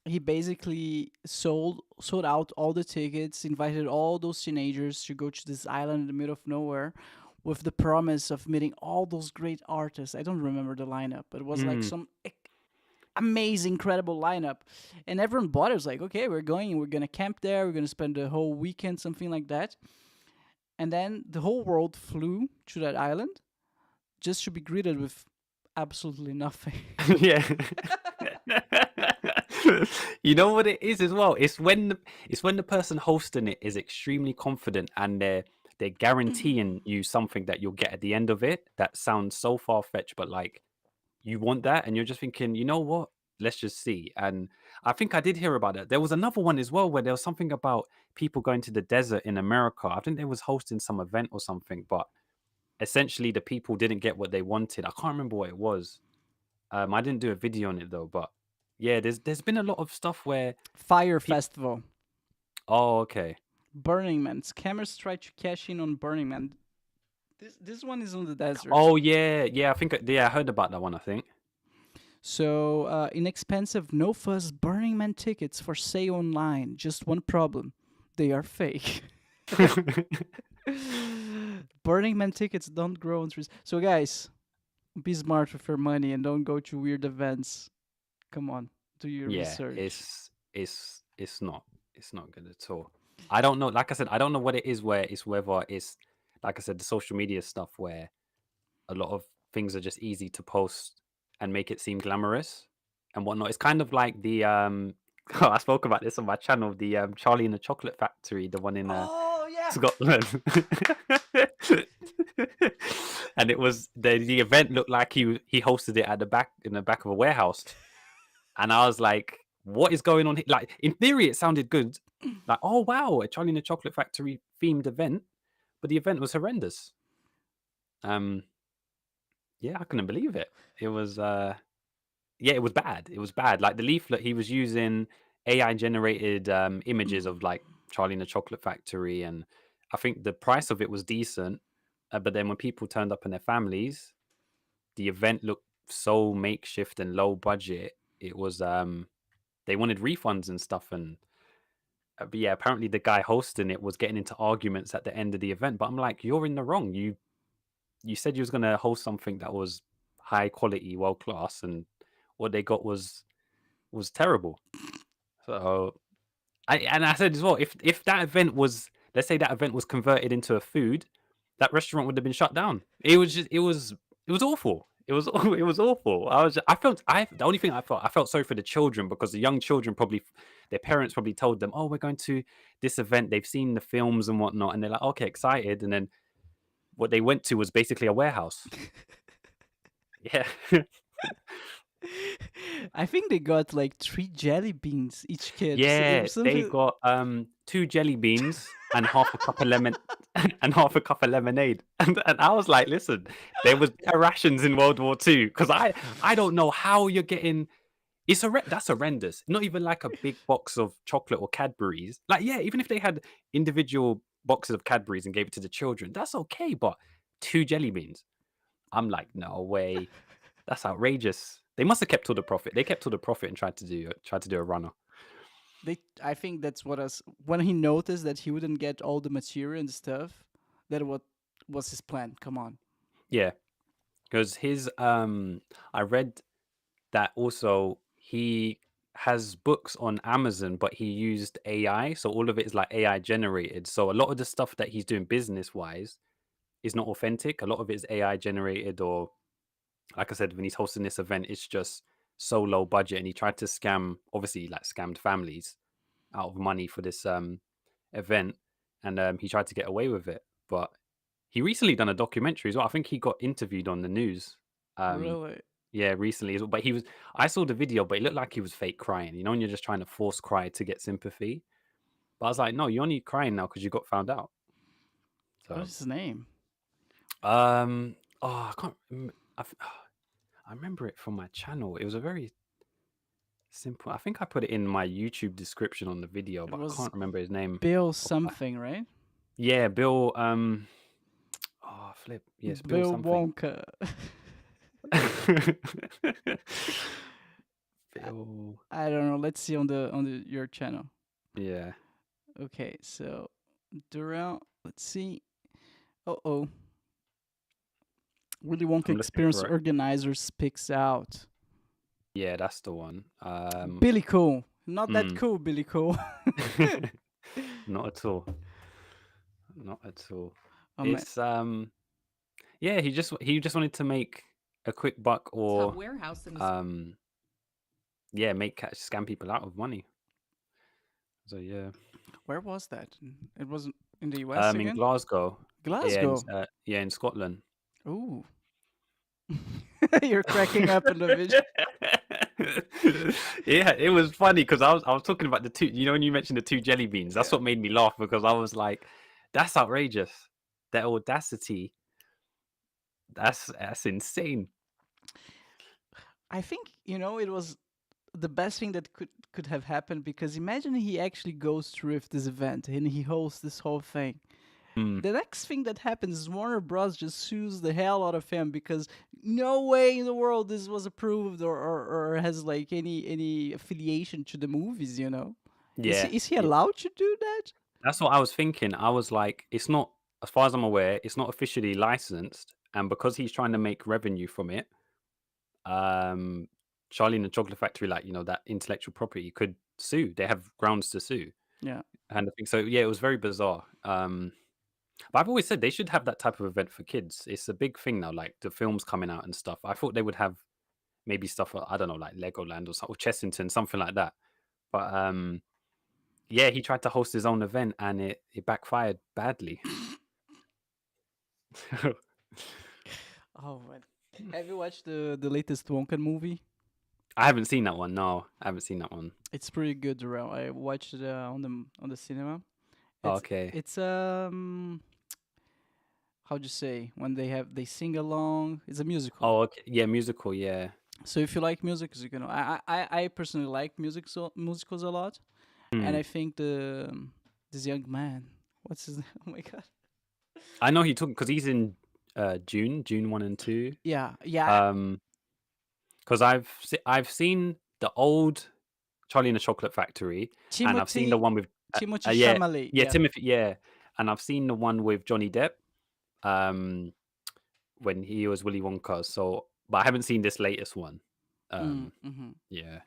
he basically sold out all the tickets, invited all those teenagers to go to this island in the middle of nowhere, with the promise of meeting all those great artists. I don't remember the lineup, but it was like Mm. some amazing, incredible lineup, and everyone bought it. It was like, okay, we're going, we're gonna camp there, we're gonna spend the whole weekend, something like that. And then the whole world flew to that island just to be greeted with absolutely nothing. Yeah. You know what it is as well? It's when the person hosting it is extremely confident and they're guaranteeing you something that you'll get at the end of it that sounds so far-fetched, but like you want that and you're just thinking, you know what? Let's just see. And I think I did hear about it. There was another one as well where there was something about people going to the desert in America. I think they was hosting some event or something, but essentially the people didn't get what they wanted. I can't remember what it was. I didn't do a video on it though, but yeah, there's been a lot of stuff where Fire pe- Festival. oh, okay. Burning Man. Scammers try to cash in on Burning Man. This one is on the desert. Oh yeah, yeah, I think yeah, I heard about that one, I think. So inexpensive, no fuss Burning Man tickets for sale online. Just one problem: they are fake. Burning Man tickets don't grow on trees. So guys, be smart with your money and don't go to weird events. Come on, do your Yeah, research. it's not good at all. I don't know, like I said, I don't know what it is where it's whether it's like I said, the social media stuff where a lot of things are just easy to post and make it seem glamorous and whatnot. It's kind of like the I spoke about this on my channel, the Charlie and the Chocolate Factory, the one in Oh yeah. Scotland. And it was the event looked like he hosted it at the back in the back of a warehouse. And I was like, what is going on here? Like, in theory, it sounded good. Like, oh wow, a Charlie and the Chocolate Factory themed event, but the event was horrendous. Um, yeah, I couldn't believe it. It was yeah, it was bad. It was bad. Like the leaflet, he was using AI generated images of like Charlie and the Chocolate Factory, and I think the price of it was decent. But then when people turned up and their families, the event looked so makeshift and low budget. It was they wanted refunds and stuff, and but yeah, apparently the guy hosting it was getting into arguments at the end of the event. But I'm like, you're in the wrong. You said you was gonna host something that was high quality, world class, and what they got was terrible. So I said as well, if that event was, let's say that event was converted into a food, that restaurant would have been shut down. It was awful. It was it was awful. The only thing I felt sorry for the children because the young children probably their parents probably told them, oh, we're going to this event. They've seen the films and whatnot, and they're like, okay, excited, and then what they went to was basically a warehouse. Yeah. I think they got like 3 jelly beans each kid. So it Yeah, was they something. got 2 jelly beans and half a cup of lemon and half a cup of lemonade. And I was like, listen, there was better rations in World War II because I don't know how you're getting that's horrendous. Not even like a big box of chocolate or Cadbury's. Like, yeah, even if they had individual boxes of Cadbury's and gave it to the children, that's okay. But 2 jelly beans. I'm like, no way. That's outrageous. They must have kept all the profit. They kept all the profit and tried to do a runner. I think that's what us when he noticed that he wouldn't get all the material and stuff. That what was his plan? Come on. Yeah, because I read that also he has books on Amazon, but he used AI, so all of it is like AI generated. So a lot of the stuff that he's doing business wise is not authentic. A lot of it is AI generated, or like I said, when he's hosting this event, it's just so low budget, and he tried to obviously like scammed families out of money for this event, and he tried to get away with it. But he recently done a documentary as well. I think he got interviewed on the news. Um, Really? yeah, recently as well. But I saw the video, but it looked like he was fake crying. You know, when you're just trying to force cry to get sympathy. But I was like, no, you're only crying now because you got found out. What So, is his name? oh, I can't. I remember it from my channel. It was a very simple. I think I put it in my YouTube description on the video, It but I was can't remember his name. Bill something, right? Yeah, Bill. Oh, flip. Yes, Bill Bill something. Wonka. Bill. I don't know. Let's see on the your channel. Yeah. Okay, so Durrell. Let's see. Oh, Willy Wonka I'm looking Experience for it. Organizer speaks out. Yeah, that's the one. Billy Cool. Not that mm. cool, Billy Cool. Not at all. Not at all. Oh man. It's yeah, he just wanted to make a quick buck or warehouse in yeah, scam people out of money. So yeah. Where was that? It wasn't in the US In again? Glasgow. Glasgow. Yeah, in Scotland. Ooh. You're cracking up in the video. Yeah, it was funny because I was talking about the two. You know, when you mentioned the two jelly beans, that's what made me laugh because I was like, "That's outrageous! That audacity! That's insane!" I think, it was the best thing that could have happened, because imagine he actually goes through with this event and he hosts this whole thing. Mm. The next thing that happens is Warner Bros. Just sues the hell out of him because no way in the world this was approved or has like any affiliation to the movies, Yeah, Is he allowed to do that? that's what I was thinking. I was like, it's not, as far as I'm aware, it's not officially licensed, and because he's trying to make revenue from it, Charlie and the Chocolate Factory, like that intellectual property, could sue. They have grounds to sue. Yeah. And I think so. Yeah, it was very bizarre. But I've always said they should have that type of event for kids. It's a big thing now, like the films coming out and stuff. I thought they would have maybe stuff, I don't know, like Legoland or Chessington, something like that. But yeah, he tried to host his own event and it backfired badly. Oh man. Have you watched the latest Wonka movie? I haven't seen that one. No, I haven't seen that one. It's pretty good, Durrell. I watched it on the cinema. Oh, It's okay. it's how'd you say, when they sing along? It's a musical. Oh, okay. Yeah, musical. Yeah. So if you like music, you can. I personally like musicals a lot, and I think this young man, what's his name? Oh my god. I know he took because he's in June 1 and 2. Yeah. Because I've seen the old Charlie and the Chocolate Factory, and I've seen the one with Timothée yeah, Chalamet. yeah, Timothy, yeah, and I've seen the one with Johnny Depp, when he was Willy Wonka. So, but I haven't seen this latest one. Yeah,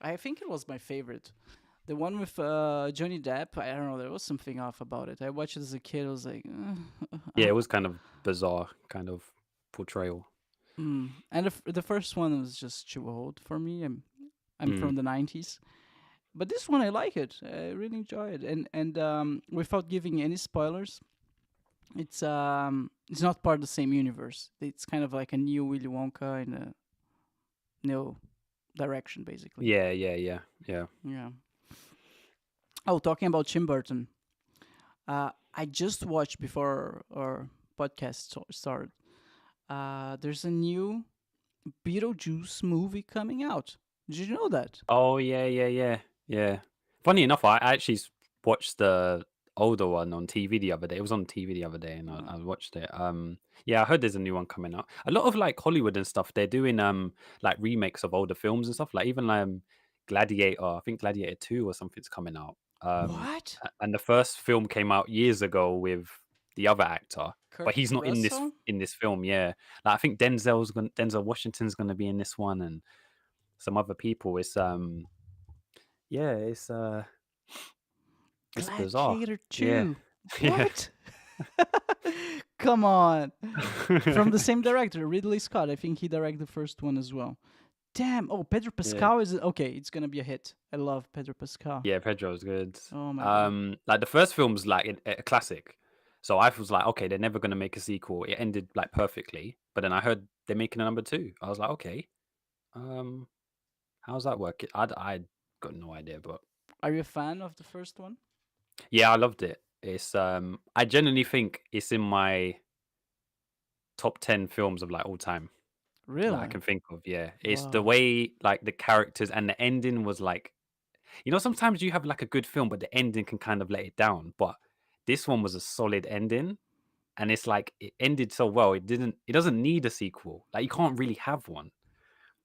I think it was my favorite. The one with Johnny Depp, I don't know, there was something off about it. I watched it as a kid. I was like, yeah, it was kind of bizarre, kind of portrayal. And the first one was just too old for me. I'm from the 90s, but this one I like it. I really enjoy it. And without giving any spoilers, it's not part of the same universe. It's kind of like a new Willy Wonka in a new direction, basically. Yeah. Yeah. Oh, talking about Tim Burton, I just watched before our podcast started. There's a new Beetlejuice movie coming out. Did you know that? Oh yeah. Funny enough, I actually watched the older one on TV the other day. It was on TV the other day, and I watched it. Yeah, I heard there's a new one coming out. A lot of like Hollywood and stuff, they're doing like remakes of older films and stuff. Like even Gladiator, I think Gladiator 2 or something's coming out. What? And the first film came out years ago with the other actor, but Kurt he's not Russell? in this film. Yeah, like I think Denzel Washington's gonna be in this one, and some other people. It's yeah, it's bizarre. Gladiator Yeah. 2. Yeah. What? Come on. From the same director, Ridley Scott. I think he directed the first one as well. Damn. Oh, Pedro Pascal is okay. It's gonna be a hit. I love Pedro Pascal. Yeah, Pedro's good. Oh my god. Like the first film's like a classic, so I was like, okay, they're never gonna make a sequel. It ended like perfectly, but then I heard they're making a number 2. I was like, okay, how's that working? I got no idea, but Are you a fan of the first one? yeah, I loved it. It's I genuinely think it's in my top 10 films of like all time Really? that I can think of. Yeah, it's the Wow. way like the characters and the ending was like, sometimes you have like a good film, but the ending can kind of let it down. But this one was a solid ending. and it's like it ended so well. It doesn't need a sequel. Like you can't really have one.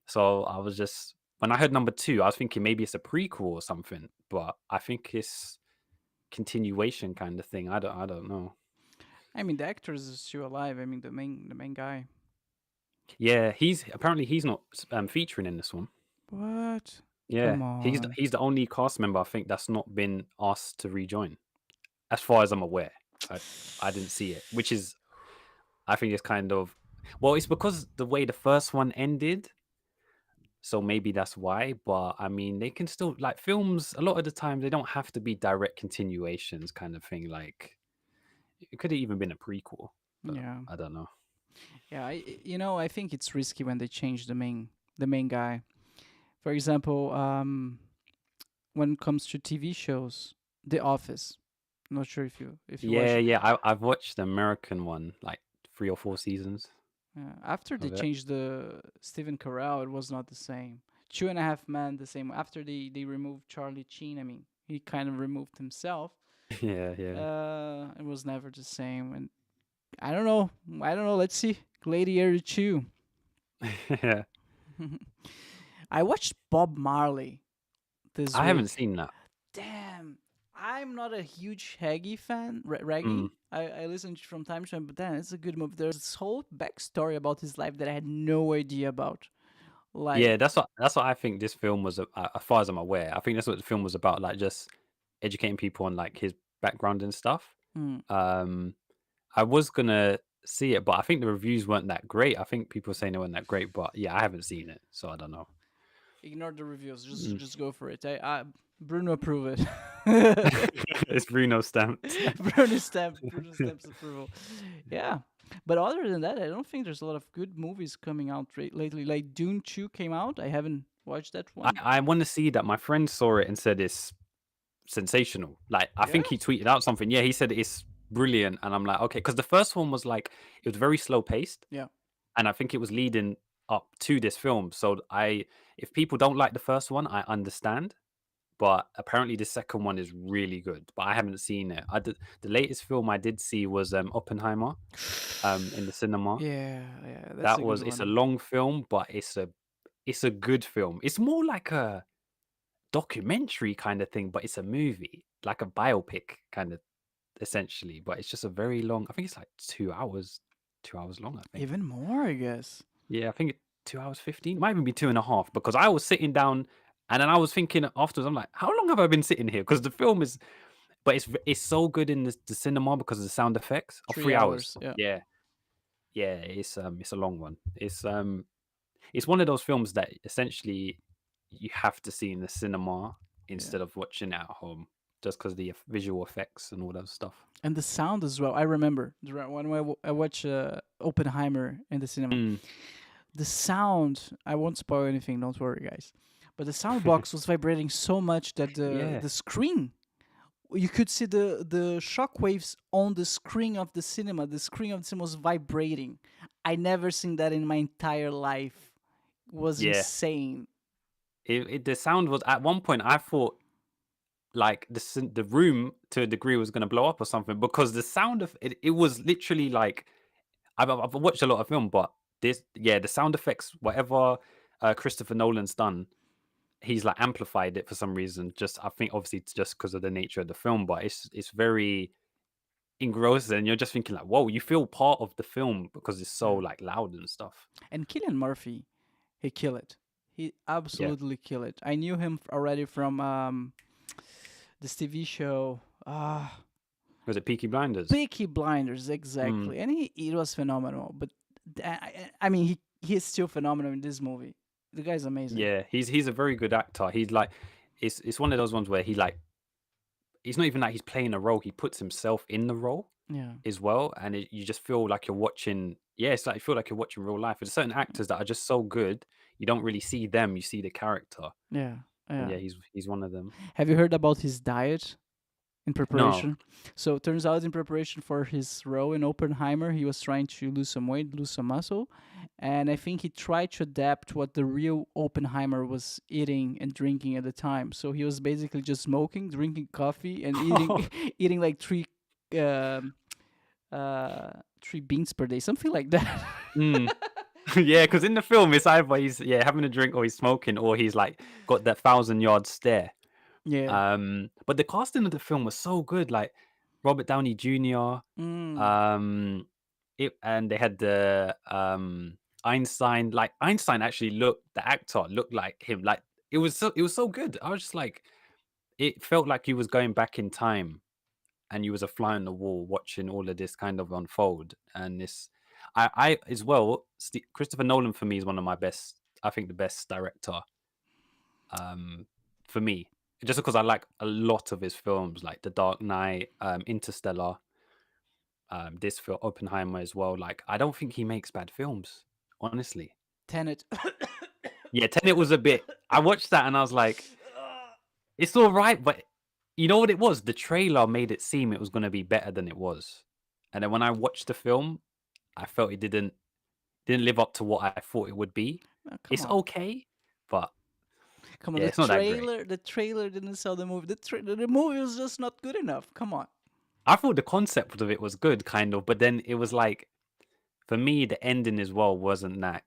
So I was just when I heard number two, I was thinking maybe it's a prequel or something, but I think it's continuation kind of thing. I don't know. I mean, the actor is still alive. I mean, the main guy. Yeah, he's not featuring in this one. What? Yeah, Come on. he's the only cast member I think that's not been asked to rejoin, as far as I'm aware. I didn't see it, which is I think it's kind of well, it's because the way the first one ended, so maybe that's why. But I mean, they can still like films. A lot of the time, they don't have to be direct continuations, kind of thing. Like it could have even been a prequel, but Yeah. I don't know. Yeah, I think it's risky when they change the main guy. For example, when it comes to TV shows, The Office. I'm not sure if you watch. Yeah. I've watched the American one, like 3 or 4 seasons After they of it. changed the Stephen Carell, it was not the same. 2.5 Men, the same. After they removed Charlie Sheen, I mean, he kind of removed himself. Yeah. It was never the same. And I don't know. Let's see. Gladiator 2. Yeah. I watched Bob Marley this I haven't week. seen that. Damn, I'm not a huge reggae fan. Reggae. Mm. I listen to it from time to time, but then it's a good movie. There's this whole backstory about his life that I had no idea about. Like, Yeah, that's what I think this film was. As far as I'm aware, I think that's what the film was about. Like just educating people on like his background and stuff. mm, Um, I was gonna see it, but I think the reviews weren't that great. I think people were saying they weren't that great, but yeah, I haven't seen it, so I don't know. ignore the reviews. Just Mm. just go for it. Bruno approve it. It's Bruno stamped. Bruno stamps approval. Yeah. But other than that, I don't think there's a lot of good movies coming out lately. Like Dune 2 came out. I haven't watched that one. I want to see that. My friend saw it and said it's sensational. Like I Yeah? think he tweeted out something. Yeah, he said it's brilliant, and I'm like, okay, because the first one was like it was very slow paced, Yeah. and I think it was leading up to this film. So if people don't like the first one, I understand. But apparently the second one is really good. But I haven't seen it. The latest film I did see was Oppenheimer in the cinema. Yeah, that's That a was good it's a one. long film, but it's a good film. It's more like a documentary kind of thing, but it's a movie, like a biopic kind of essentially. But it's just a very long. I think it's like 2 hours, 2 hours long. I think. Even more, I guess. Yeah, I think 2 hours 15. It might even be 2.5 because I was sitting down and then I was thinking afterwards. I'm like, how long have I been sitting here? Because the film is, but it's so good in the cinema because of the sound effects. Oh, 3 hours. 3 hours. Yeah. Yeah. It's a long one. It's one of those films that essentially you have to see in the cinema instead of watching it at home, just because the visual effects and all that stuff. And the sound as well. I remember when I watched Oppenheimer in the cinema. Mm. The sound, I won't spoil anything, don't worry, guys. But the sound box was vibrating so much that Yeah. the screen, you could see the shock waves on the screen of the cinema. The screen of the cinema was vibrating. I never seen that in my entire life. It was Yeah. insane. The sound was at one point I thought like the room to a degree was going to blow up or something because the sound of it was literally like I've watched a lot of film, but the sound effects, whatever Christopher Nolan's done, he's like amplified it for some reason. Just I think obviously it's just because of the nature of the film, but it's very engrossing. You're just thinking like, whoa, you feel part of the film because it's so like loud and stuff. And Cillian Murphy, he killed it. He Yeah. absolutely killed it. I knew him already from this TV show. Was it Peaky Blinders? Peaky Blinders, exactly. And it was phenomenal. But I mean, he is still phenomenal in this movie. The guy's amazing. Yeah, he's a very good actor. He's like, it's one of those ones where he like, it's not even like he's playing a role. He puts himself in the role Yeah. as well, and you just feel like you're watching. Yeah, it's like you feel like you're watching real life. There's certain actors that are just so good, you don't really see them. You see the character. Yeah. And Yeah. yeah, he's one of them. Have you heard about his diet in No. preparation? So it turns out in preparation for his role in Oppenheimer, he was trying to lose some weight, lose some muscle. And I think he tried to adapt what the real Oppenheimer was eating and drinking at the time. So he was basically just smoking, drinking coffee, and eating like three three beans per day, something like that. Mm. Yeah, because in the film it's either he's having a drink or he's smoking or he's like got that 1,000 yard stare. Yeah. But the casting of the film was so good, like Robert Downey Jr. Mm. Um, and they had the Einstein. Like Einstein actually the actor looked like him. Like it was so good. I was just like, it felt like he was going back in time, and you was a fly on the wall watching all of this kind of unfold. And this, I as well. Christopher Nolan for me is one of my best. I think the best director. For me, just because I like a lot of his films, like The Dark Knight, Interstellar, this film Oppenheimer as well. Like, I don't think he makes bad films, honestly. Tenet. Yeah, Tenet was a bit. I watched that and I was like, it's all right, but you know what it was? The trailer made it seem it was going to be better than it was, and then when I watched the film, I felt it didn't live up to what I thought it would be. Oh, come It's on. okay, but Come on, yeah, it's not that great. the trailer didn't sell the movie. The movie was just not good enough. Come on. I thought the concept of it was good, kind of, but then it was like, for me, the ending as well wasn't that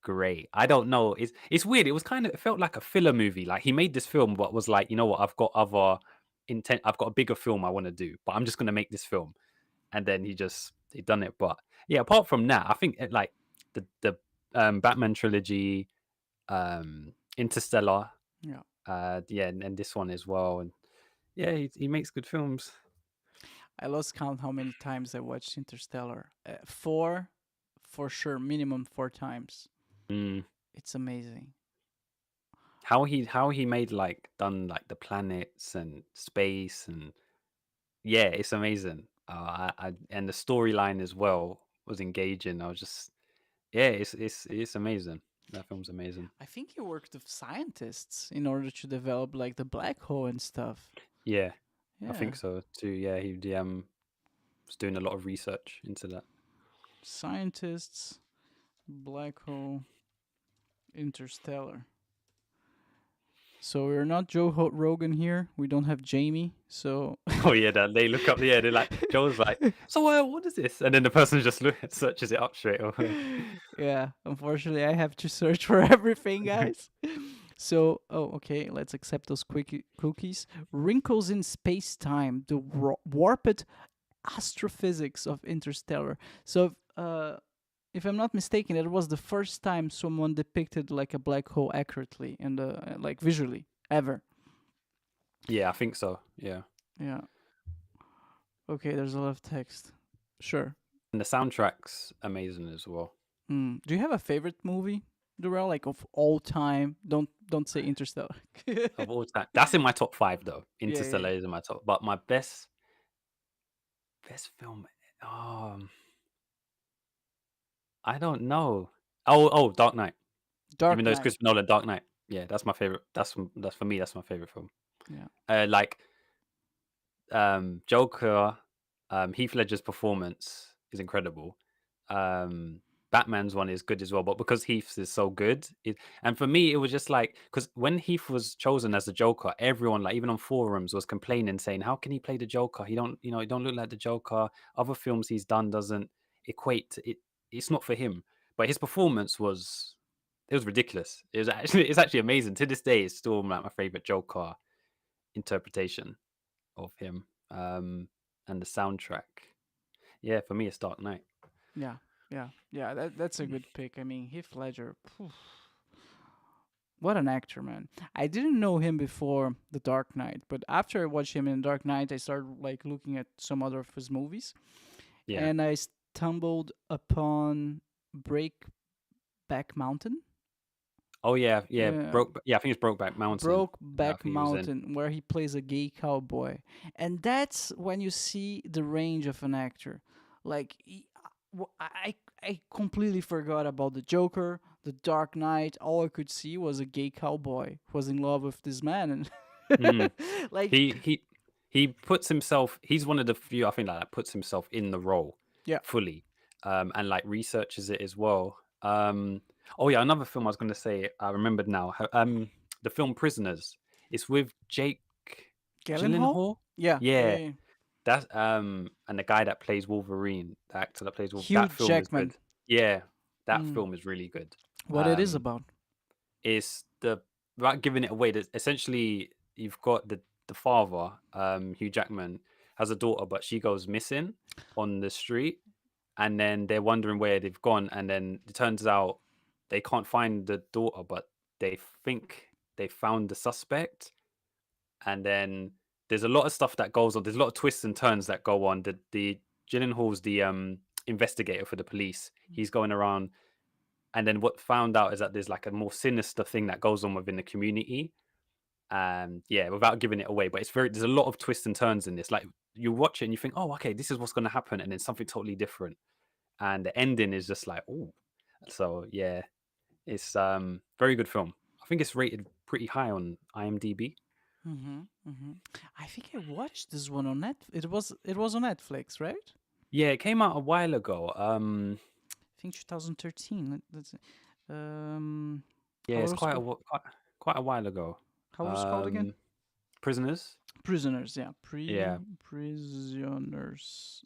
great. I don't know. It's weird. It felt like a filler movie. Like he made this film, but was like, you know what? I've got other intent. I've got a bigger film I want to do, but I'm just gonna make this film. And then he done it. But yeah, apart from that, I think like the Batman trilogy, Interstellar, Yeah. yeah, and this one as well. And yeah, he makes good films. I lost count how many times I watched Interstellar. Four, for sure, minimum 4 times. Mm. It's amazing. How he made done like the planets and space, and yeah, it's amazing. I and the storyline as well was engaging. I was just, yeah, it's amazing. That film's amazing. I think he worked with scientists in order to develop like the black hole and stuff. Yeah, I Yeah. think so too. Yeah, he was doing a lot of research into that. Scientists, black hole, Interstellar. So we're not Rogan here. We don't have Jamie. So Oh yeah, they look up. Yeah, they're like, Joel's like, so what is this? And then the person just searches it up straight away. yeah, unfortunately, I have to search for everything, guys. So, okay, let's accept those cookies. Wrinkles in space time, the warped astrophysics of Interstellar. So, if I'm not mistaken, it was the first time someone depicted like a black hole accurately and like visually ever. Yeah, I think so. Yeah. Yeah. Okay, there's a lot of text. Sure. And the soundtrack's amazing as well. Do you have a favorite movie, Durrell, like of all time? Don't say Interstellar. Of all time, that's in my top 5 though. Yeah, Interstellar is in my top, but my best film. I don't know. Dark Knight. Dark Even though it's Knight. Christopher Nolan, Dark Knight. Yeah, that's my favorite. That's for me. That's my favorite film. Yeah. Like Joker, Heath Ledger's performance is incredible. Batman's one is good as well, but because Heath's is so good, and for me it was just like, because when Heath was chosen as the Joker, everyone, like even on forums, was complaining, saying, "How can he play the Joker? He don't look like the Joker. Other films he's done doesn't equate to it. It's not for him." But his performance was ridiculous. It's actually amazing. To this day, it's still like my favorite Joker interpretation of him. And the soundtrack, yeah, for me it's Dark Knight. Yeah. That's a good pick. I mean, Heath Ledger. What an actor, man. I didn't know him before The Dark Knight, but after I watched him in Dark Knight, I started like looking at some other of his movies. Yeah. And I stumbled upon Breakback Mountain. Oh yeah. Yeah. I think it's Brokeback Mountain. Brokeback Mountain, where he plays a gay cowboy, and that's when you see the range of an actor. Like I completely forgot about the Joker, the Dark Knight. All I could see was a gay cowboy who was in love with this man, and like he puts himself. He's one of the few, I think, that puts himself in the role, yeah, fully, and like researches it as well. Oh yeah, another film I was going to say, I remembered now. The film Prisoners. It's with Jake Gyllenhaal. Gyllenhaal. Yeah. Yeah. That's and the guy that plays Wolverine, the actor that plays Hugh that film is Jackman. good. Yeah, that Mm. film is really good. What it is about? It's the without giving it away. That essentially you've got the father, Hugh Jackman, has a daughter, but she goes missing on the street, and then they're wondering where they've gone, and then it turns out they can't find the daughter, but they think they found the suspect, and then there's a lot of stuff that goes on. There's a lot of twists and turns that go on. The Gyllenhaal's the investigator for the police. He's going around, and then what found out is that there's like a more sinister thing that goes on within the community. And yeah, without giving it away, but there's a lot of twists and turns in this. Like you watch it and you think, oh, okay, this is what's going to happen, and then something totally different. And the ending is just like, oh, so yeah, it's very good film. I think it's rated pretty high on IMDb. I think I watched this one on Net. It was on Netflix, right? Yeah, it came out a while ago. I think 2013. Let's see. Yeah, How it's was it called? quite a while ago. How was it called again? Prisoners. Prisoners. Yeah, Yeah. prisoners.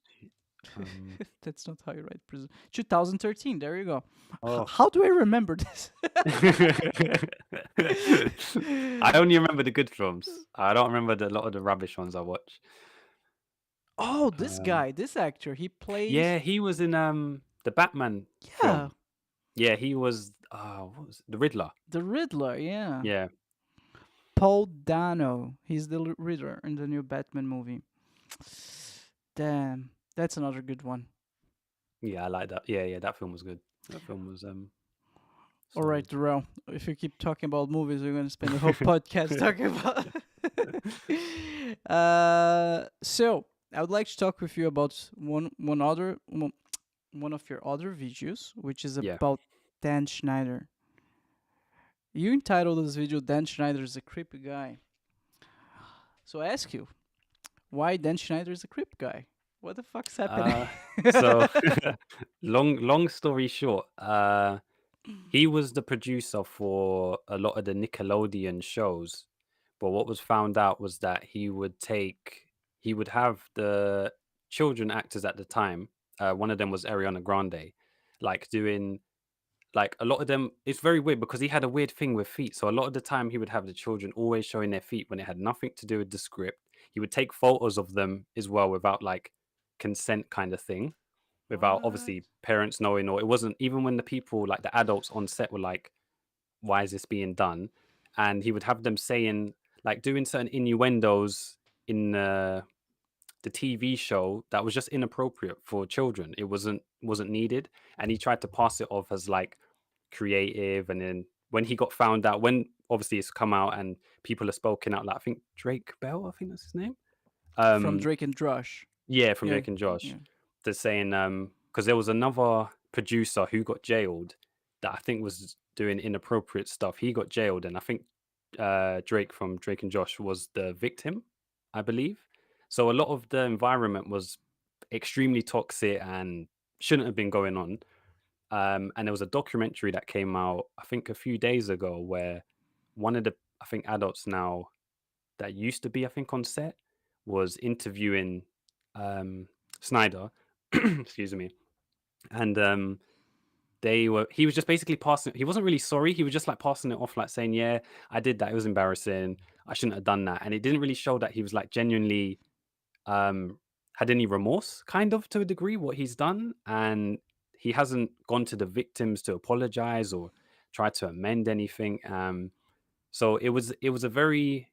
Um, That's not how you write prison. 2013. There you go. Oh. How do I remember this? I only remember the good films. I don't remember a lot of the rubbish ones I watch. Oh, this guy, this actor, he plays. Yeah, he was in the Batman Yeah, film. Yeah, he was what was it? The Riddler. the Riddler. Yeah. Yeah. Paul Dano. He's the Riddler in the new Batman movie. Damn, that's another good one. Yeah, I like that. Yeah, that film was good. That film was All right, solid. Durrell. If you keep talking about movies, we're gonna spend the whole podcast talking about. So I would like to talk with you about one of your other videos, which is Yeah. about Dan Schneider. You entitled this video "Dan Schneider is a creepy guy." So I ask you, why Dan Schneider is a creepy guy? What the fuck's happening? So long story short, he was the producer for a lot of the Nickelodeon shows, but what was found out was that he would have the children actors at the time. One of them was Ariana Grande, like doing like a lot of them. It's very weird because he had a weird thing with feet. So a lot of the time he would have the children always showing their feet when it had nothing to do with the script. He would take photos of them as well without like consent kind of thing, without obviously parents knowing, or it wasn't even when the people like the adults on set were like, why is this being done? And he would have them saying like doing certain innuendos in the TV show that was just inappropriate for children. It wasn't needed, and he tried to pass it off as like creative. And then when he got found out, when obviously it's come out and people have spoken out, like I think Drake Bell, I think that's his name. From Drake and Josh. Yeah, from Yeah, Drake and Josh. yeah. They're saying because there was another producer who got jailed that I think was doing inappropriate stuff. He got jailed, and I think Drake from Drake and Josh was the victim, I believe. So a lot of the environment was extremely toxic and shouldn't have been going on. And there was a documentary that came out, I think, a few days ago, where one of the I think adults now that used to be, I think, on set was interviewing Schneider, excuse me, and he was just basically passing. He wasn't really sorry. He was just like passing it off, like saying, "Yeah, I did that. It was embarrassing. I shouldn't have done that." And it didn't really show that he was like genuinely had any remorse, kind of to a degree, what he's done, and he hasn't gone to the victims to apologize or try to amend anything. So it was a very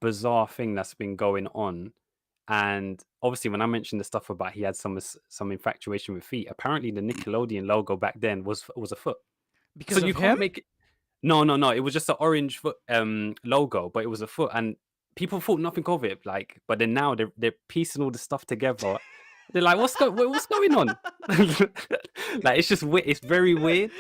bizarre thing that's been going on. And obviously, when I mentioned the stuff about he had some infatuation with feet, apparently the Nickelodeon logo back then was a foot. Because So you of can't him? make it. No. It was just an orange foot logo, but it was a foot, and people thought nothing of it. Like, but then now they're piecing all the stuff together. They're like, what's going on? Like, it's just weird. It's very weird.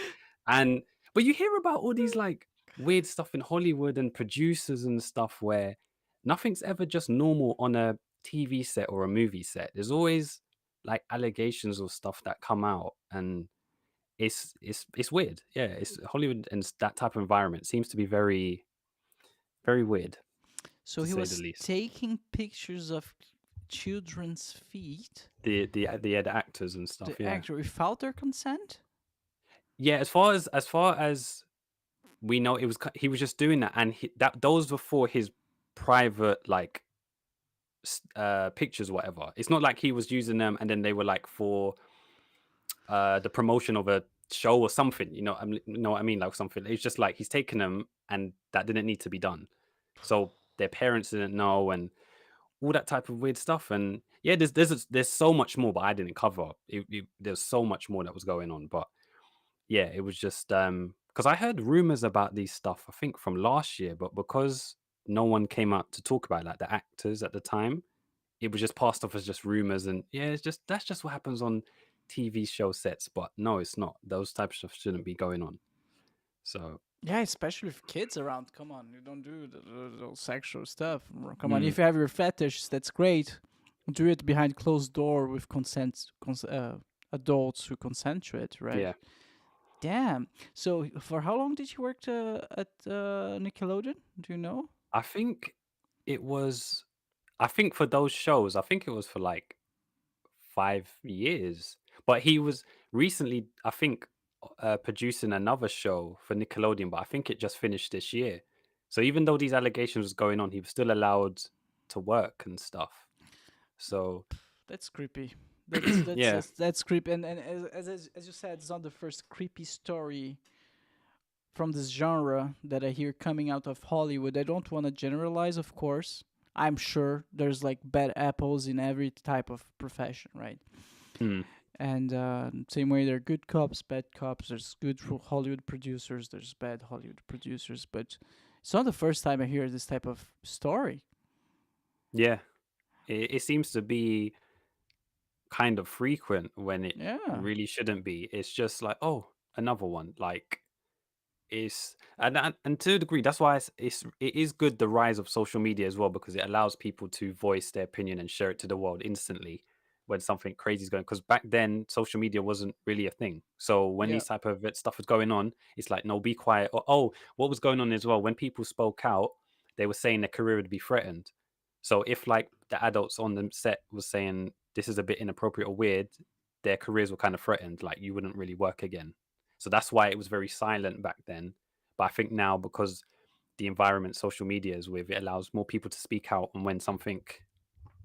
And but you hear about all these like weird stuff in Hollywood and producers and stuff where nothing's ever just normal on a TV set or a movie set. There's always like allegations or stuff that come out, and it's weird. Yeah, it's Hollywood and that type of environment seems to be very, very weird, So to he say was the least. taking pictures of children's feet, the actors and the stuff. Yeah, actor without their consent? yeah. As far as we know, he was just doing that, and those were for his private like pictures, whatever. It's not like he was using them and then they were like for the promotion of a show or something. You know what I mean? Like something. It's just like he's taking them, and that didn't need to be done. So their parents didn't know, and all that type of weird stuff. And yeah, there's so much more, but I didn't cover. There's so much more that was going on, but yeah, it was just because I heard rumors about these stuff. I think from last year, but because no one came out to talk about it, like the actors at the time, it was just passed off as just rumors. And yeah, that's just what happens on TV show sets. But no, it's not. Those types of stuff shouldn't be going on. So Yeah, especially with kids around. Come on, you don't do those sexual stuff. Come on, mm, if you have your fetish, that's great. Do it behind closed door with adults who consent to it, right? yeah, Damn. So for how long did you work at Nickelodeon? Do you know? I think it was. I think for those shows, I think it was for like 5 years. But he was recently, I think, producing another show for Nickelodeon. But I think it just finished this year. So even though these allegations was going on, he was still allowed to work and stuff. So That's creepy. That's yeah, that's creepy. And as you said, it's not the first creepy story from this genre that I hear coming out of Hollywood. I don't want to generalize, of course. I'm sure there's like bad apples in every type of profession, right? mm, And same way there are good cops, bad cops. There's good Hollywood producers. There's bad Hollywood producers. But it's not the first time I hear this type of story. yeah. It seems to be kind of frequent when it Yeah, really shouldn't be. It's just like, oh, another one. Like it's and to a degree, that's why it is good the rise of social media as well, because it allows people to voice their opinion and share it to the world instantly when something crazy is going. Because back then, social media wasn't really a thing. So when yeah, these type of stuff was going on, it's like, no, be quiet. Or oh, what was going on as well? When people spoke out, they were saying their career would be threatened. So if like the adults on the set was saying this is a bit inappropriate or weird, their careers were kind of threatened. Like you wouldn't really work again. So that's why it was very silent back then. But I think now, because the environment social media is with, it allows more people to speak out, and when something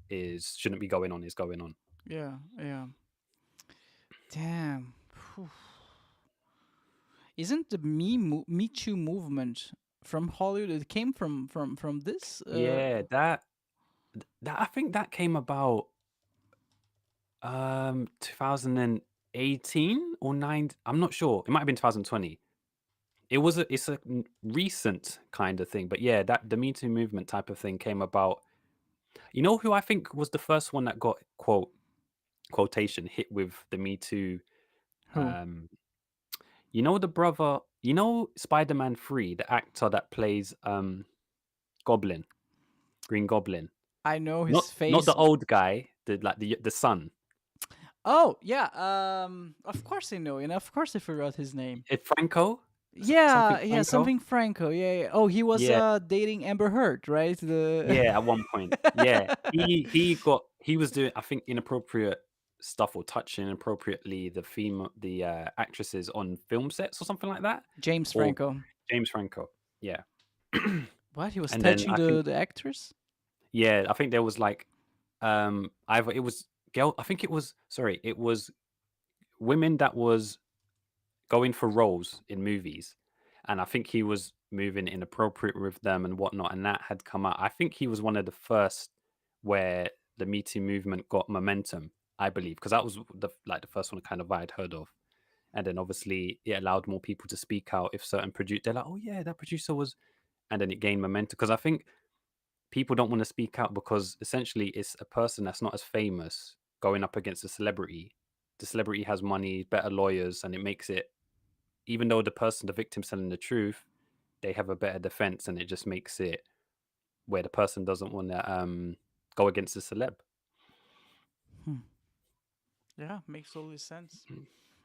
is shouldn't be going on is going on. yeah, yeah. Damn. Phew. Isn't the Me Too movement from Hollywood? It came from this. Yeah, that I think that came about 2018 or 9. I'm not sure. It might have been 2020. It's a recent kind of thing, but yeah, that the Me Too movement type of thing came about. You know who I think was the first one that got quotation hit with the Me Too. Who? Um, you know the brother. You know Spider-Man 3, the actor that plays Goblin, Green Goblin. I know Not his not face. the old guy, the son. Oh yeah. Of course I know, and of course I forgot his name. Franco, something Yeah, yeah, Franco. something Franco. Yeah, yeah. Oh, he was Yeah, dating Amber Heard, right? The yeah. At one point, yeah, he was doing, I think, inappropriate stuff or touching inappropriately the actresses on film sets or something like that. James Or Franco. James Franco. Yeah. What? He was And then touching I think, the actress? yeah, I think there was like either it was girl. I think it was, sorry, it was women that was going for roles in movies, and I think he was moving inappropriate with them and whatnot, and that had come out. I think he was one of the first where the Me Too movement got momentum, I believe, because that was the first one kind of I had heard of. And then obviously it allowed more people to speak out. If certain produce, they're like, oh yeah, that producer was, and then it gained momentum. Because I think people don't want to speak out because essentially it's a person that's not as famous going up against a celebrity. The celebrity has money, better lawyers, and it makes it, even though the victim telling the truth, they have a better defense, and it just makes it where the person doesn't want to go against the celeb. Hmm. Yeah, makes totally sense.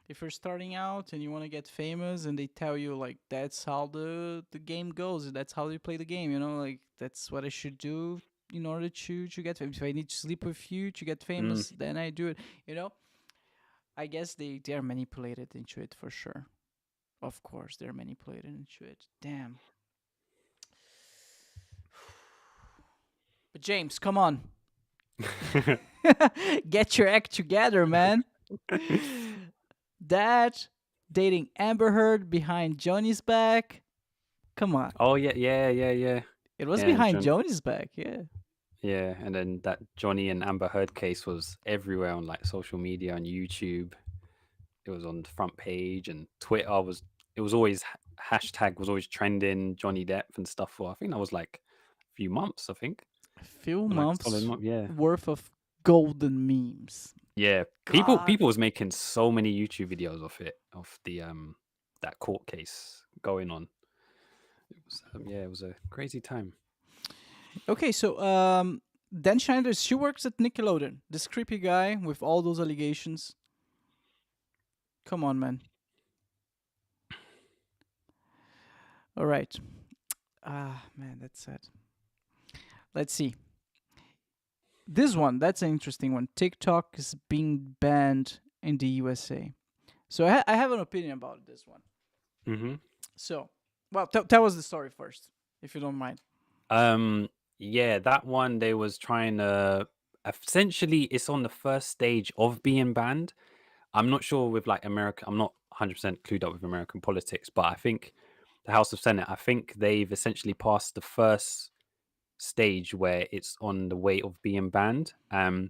If you're starting out and you want to get famous and they tell you like that's how the game goes, that's how you play the game, like that's what I should do, in order to get famous. If I need to sleep with you to get Mm. famous, then I do it. You know, I guess they are manipulated into it for sure. Of course, they're manipulated into it. Damn. But James, come on, get your act together, man. That dating Amber Heard behind Johnny's back. Come on, Oh yeah, yeah, yeah, yeah, it was yeah. behind Johnny's back. Yeah. Yeah, and then that Johnny and Amber Heard case was everywhere on like social media and YouTube. It was on the front page and Twitter was. It was always hashtag was always trending Johnny Depp and stuff for. I think that was like a few months. I think A few like solid months month. Yeah, worth of golden memes. yeah. God. People was making so many YouTube videos of it of the that court case going on. It was yeah, it was a crazy time. Okay, so Dan Schneider, she works at Nickelodeon. This creepy guy with all those allegations. Come on, man. All right. Ah, man, that's sad. Let's see. This one, that's an interesting one. TikTok is being banned in the USA. So I have an opinion about this one. Mm-hmm. So, well, tell us the story first, if you don't mind. Yeah, that one they was trying to essentially it's on the first stage of being banned. I'm not sure with like America. I'm not 100% clued up with American politics, but I think the House of Senate. I think they've essentially passed the first stage where it's on the way of being banned. I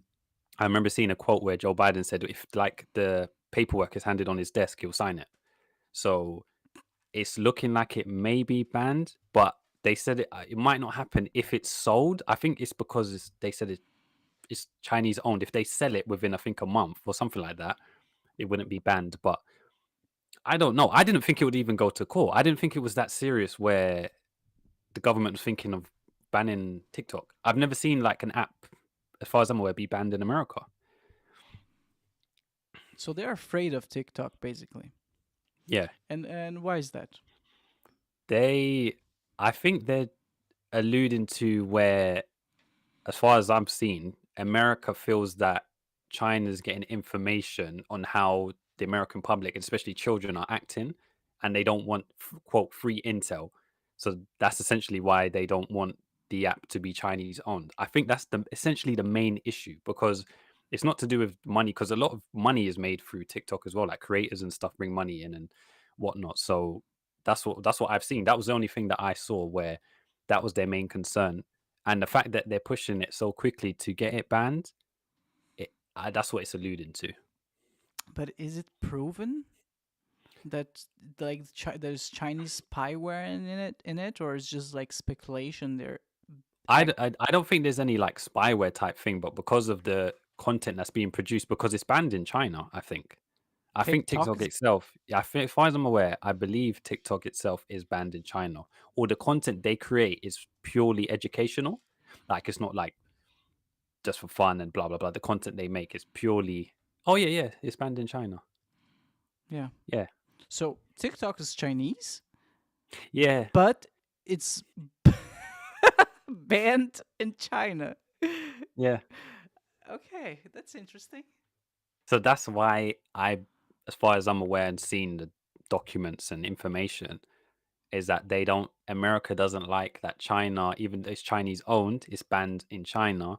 remember seeing a quote where Joe Biden said, "If like the paperwork is handed on his desk, he'll sign it." So it's looking like it may be banned, but they said it might not happen if it's sold. I think it's because they said it's Chinese owned. If they sell it within, I think, a month or something like that, it wouldn't be banned. But I don't know. I didn't think it would even go to court. I didn't think it was that serious where the government was thinking of banning TikTok. I've never seen like an app, as far as I'm aware, be banned in America. So they're afraid of TikTok, basically. Yeah, And why is that? I think they're alluding to where, as far as I'm seeing, America feels that China's getting information on how the American public, especially children, are acting, and they don't want quote free intel. So that's essentially why they don't want the app to be Chinese owned. I think that's essentially the main issue because it's not to do with money because a lot of money is made through TikTok as well, like creators and stuff bring money in and whatnot. So that's what I've seen. That was the only thing that I saw where that was their main concern, and the fact that they're pushing it so quickly to get it banned, that's what it's alluding to. But is it proven that like there's Chinese spyware in it, or it's just like speculation? There, I don't think there's any like spyware type thing, but because of the content that's being produced, because it's banned in China, I think TikTok TikTok is itself, yeah, I think, as far as I'm aware, I believe TikTok itself is banned in China, or the content they create is purely educational, like it's not like just for fun and blah blah blah. The content they make is purely, oh yeah, yeah, it's banned in China. yeah. Yeah, So TikTok is Chinese, yeah, but it's banned in China. yeah. Okay, that's interesting. So that's why as far as I'm aware and seen the documents and information, is that America doesn't like that China, even though it's Chinese owned, it's banned in China,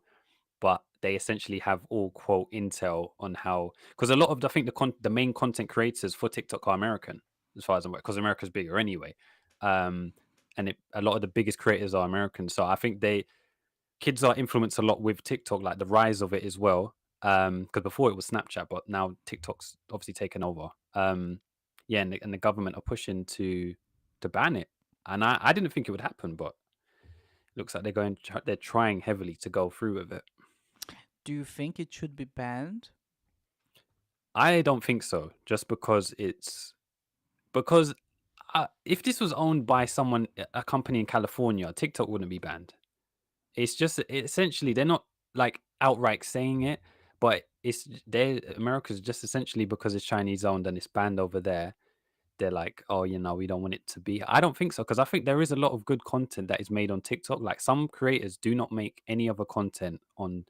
but they essentially have all quote intel on how, because a lot of, I think the main content creators for TikTok are American, as far as I'm aware, because America's bigger anyway. Um, and a lot of the biggest creators are American. So I think kids are influenced a lot with TikTok, like the rise of it as well. Because before it was Snapchat, but now TikTok's obviously taken over. Yeah, and the government are pushing to ban it, and I didn't think it would happen, but it looks like they're trying heavily to go through with it. Do you think it should be banned? I don't think so, just because because if this was owned by a company in California, TikTok wouldn't be banned. It's just essentially they're not like outright saying it, but America's just essentially because it's Chinese owned and it's banned over there. they're like, oh, we don't want it to be. I don't think so, because I think there is a lot of good content that is made on TikTok. Like some creators do not make any other content on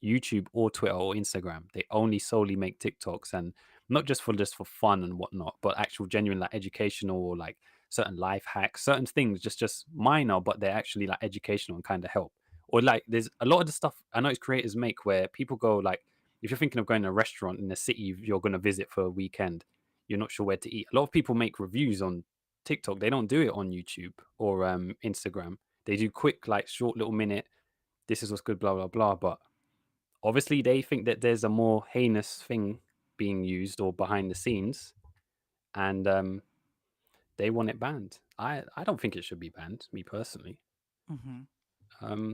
YouTube or Twitter or Instagram. They only solely make TikToks, and not just for fun and whatnot, but actual genuine like educational or like certain life hacks, certain things just minor, but they're actually like educational and kind of help. Or like there's a lot of the stuff I notice creators make where people go like, if you're thinking of going to a restaurant in a city you're going to visit for a weekend, you're not sure where to eat. A lot of people make reviews on TikTok. They don't do it on YouTube or Instagram. They do quick like short little minute. This is what's good, blah blah blah. But obviously, they think that there's a more heinous thing being used or behind the scenes, and they want it banned. I don't think it should be banned, me personally. Hmm.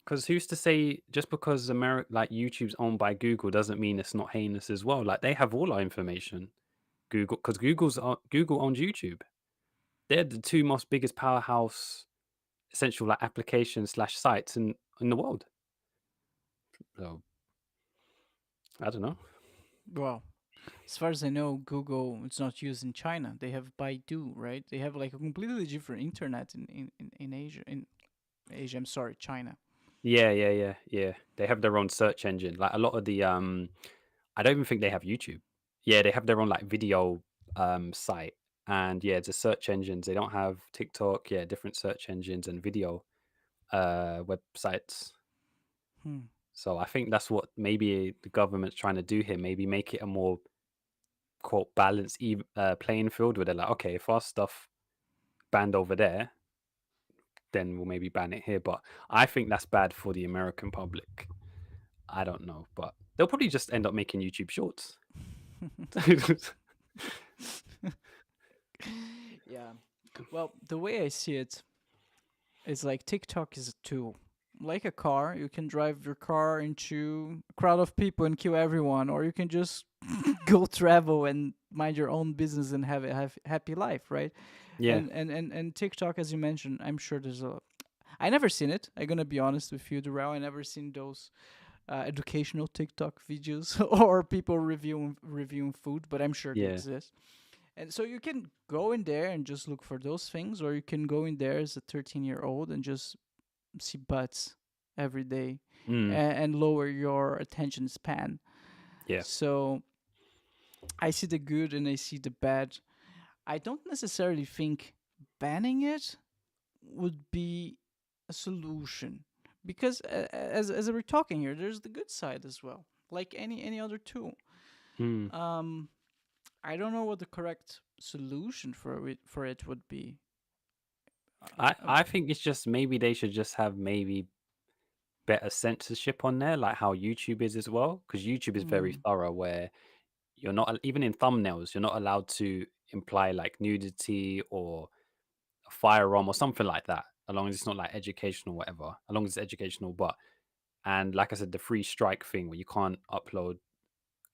Because who's to say just because America, like YouTube's owned by Google, doesn't mean it's not heinous as well? Like they have all our information. Google, because Google owns YouTube. They're the two most biggest powerhouse essential like applications slash sites in the world. So I don't know. Well, as far as I know, Google it's not used in China. They have Baidu, right? They have like a completely different internet in Asia. In Asia, I'm sorry, China. Yeah. They have their own search engine. Like a lot of the I don't even think they have YouTube. Yeah, they have their own like video site. And yeah, it's a search engines. They don't have TikTok. Yeah, different search engines and video websites. Hmm. So I think that's what maybe the government's trying to do here. Maybe make it a more quote balanced playing field where they're like, okay, if our stuff banned over there, then we'll maybe ban it here. But I think that's bad for the American public. I don't know, but they'll probably just end up making YouTube shorts. Yeah. Well, the way I see it is like TikTok is a tool. Like a car, you can drive your car into a crowd of people and kill everyone, or you can just go travel and mind your own business and have a happy life, right? Yeah. And TikTok, as you mentioned, I'm sure there's a. I never seen it. I'm gonna be honest with you, Durrell. I never seen those educational TikTok videos or people reviewing food, but I'm sure they Yeah. exist. And so you can go in there and just look for those things, or you can go in there as a 13-year-old and just see butts every day Mm, and lower your attention span. yeah. So I see the good and I see the bad. I don't necessarily think banning it would be a solution because as we're talking here, there's the good side as well, like any other tool. Mm. Um, I don't know what the correct solution for it would be. I think it's just maybe they should just have maybe better censorship on there, like how YouTube is as well, because YouTube is very Mm, thorough where you're not even in thumbnails, you're not allowed to imply like nudity or a firearm or something like that, as long as it's not like educational or whatever, as long as it's educational. But and like I said, the free strike thing where you can't upload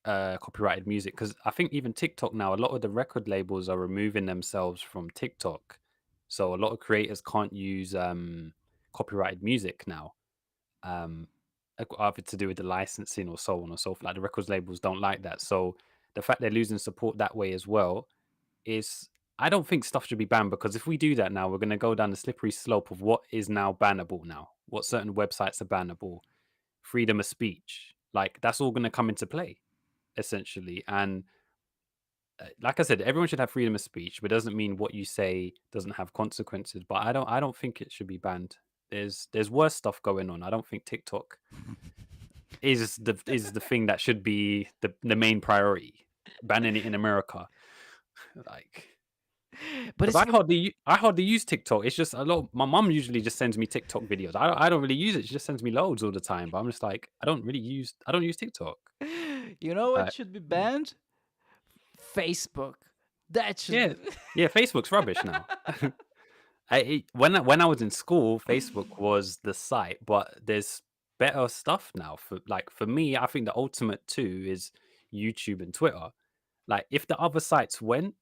copyrighted music, because I think even TikTok now, a lot of the record labels are removing themselves from TikTok, so a lot of creators can't use copyrighted music now, um either to do with the licensing or so on or so forth. Like the records labels don't like that, so the fact they're losing support that way as well is, I don't think stuff should be banned, because if we do that now, we're going to go down the slippery slope of what is now bannable now, what certain websites are bannable, freedom of speech, like that's all going to come into play essentially. And like I said, everyone should have freedom of speech, but it doesn't mean what you say doesn't have consequences. But I don't think it should be banned. There's worse stuff going on. I don't think TikTok is the thing that should be the main priority. Banning it in America, like, but because it's I hardly use TikTok. It's just a lot. My mum usually just sends me TikTok videos. I don't really use it. She just sends me loads all the time. But I'm just like, I don't use TikTok. you know what Uh, should be banned? Facebook. That should yeah, be. yeah. Facebook's rubbish now. When I was in school, Facebook was the site, but there's better stuff now. For me, I think the ultimate two is YouTube and Twitter. Like if the other sites went,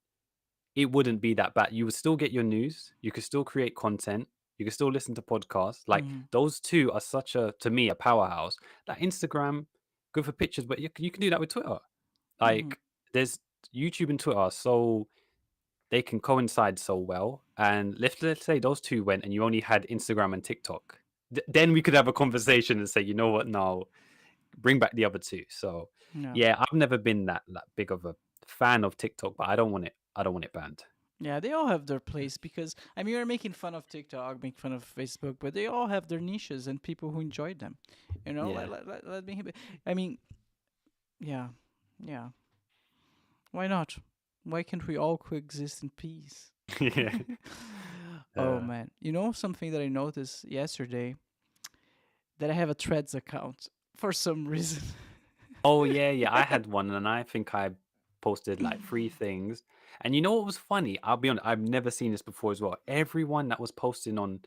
it wouldn't be that bad. You would still get your news. You could still create content. You could still listen to podcasts. Like Mhm, those two are such to me, a powerhouse. Like Instagram, good for pictures, but you can do that with Twitter. mhm. Like there's YouTube and Twitter are so they can coincide so well. And let's say those two went, and you only had Instagram and TikTok. Then we could have a conversation and say, you know what, no, bring back the other two. So Yeah. yeah, I've never been that big of a fan of TikTok, but I don't want it. I don't want it banned. Yeah, they all have their place because I mean, you're making fun of TikTok, make fun of Facebook, but they all have their niches and people who enjoy them. You know, Yeah. let me. I mean, yeah, yeah. Why not? Why can't we all coexist in peace? Yeah. Oh man, you know something that I noticed yesterday that I have a Threads account for some reason. Oh yeah, yeah. I had one, and I think I posted like 3 things. And you know what was funny? I'll be honest, I've never seen this before as well. Everyone that was posting on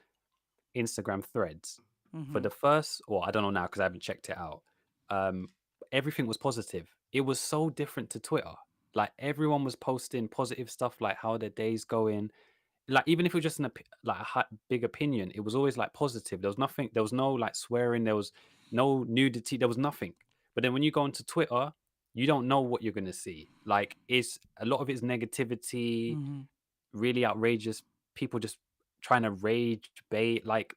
Instagram Threads for Mm-hmm. the first, or I don't know now because I haven't checked it out. Um, everything was positive. It was so different to Twitter. Like everyone was posting positive stuff, like how their day's going. Like even if it was just like a big opinion, it was always like positive. There was nothing. There was no like swearing. There was no nudity. There was nothing. But then when you go onto Twitter, you don't know what you're gonna see. Like it's a lot of it's negativity, Mm-hmm. really outrageous. People just trying to rage bait. Like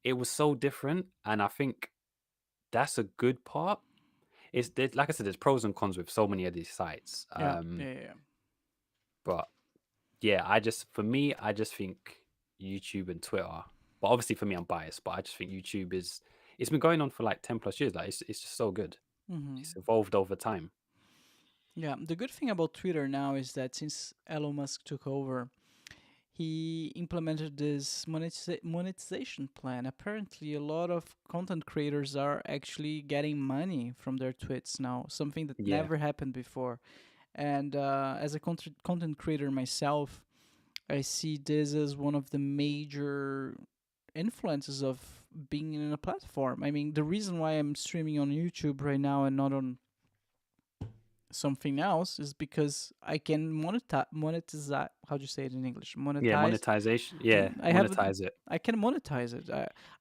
it was so different, and I think that's a good part. Like I said, there's pros and cons with so many of these sites. Yeah, yeah, yeah. But yeah, for me, I just think YouTube and Twitter. But obviously for me, I'm biased. But I just think YouTube it's been going on for like 10+ years. Like it's just so good. Mm-hmm. It's evolved over time. Yeah, the good thing about Twitter now is that since Elon Musk took over, he implemented this monetization plan. Apparently, a lot of content creators are actually getting money from their tweets now, something that Yeah, never happened before. And as a content creator myself, I see this as one of the major influences of being in a platform. I mean, the reason why I'm streaming on YouTube right now and not on something else is because I can monetize. How do you say it in English? yeah, Monetize. monetization. Yeah, I have. monetize it. I can monetize it.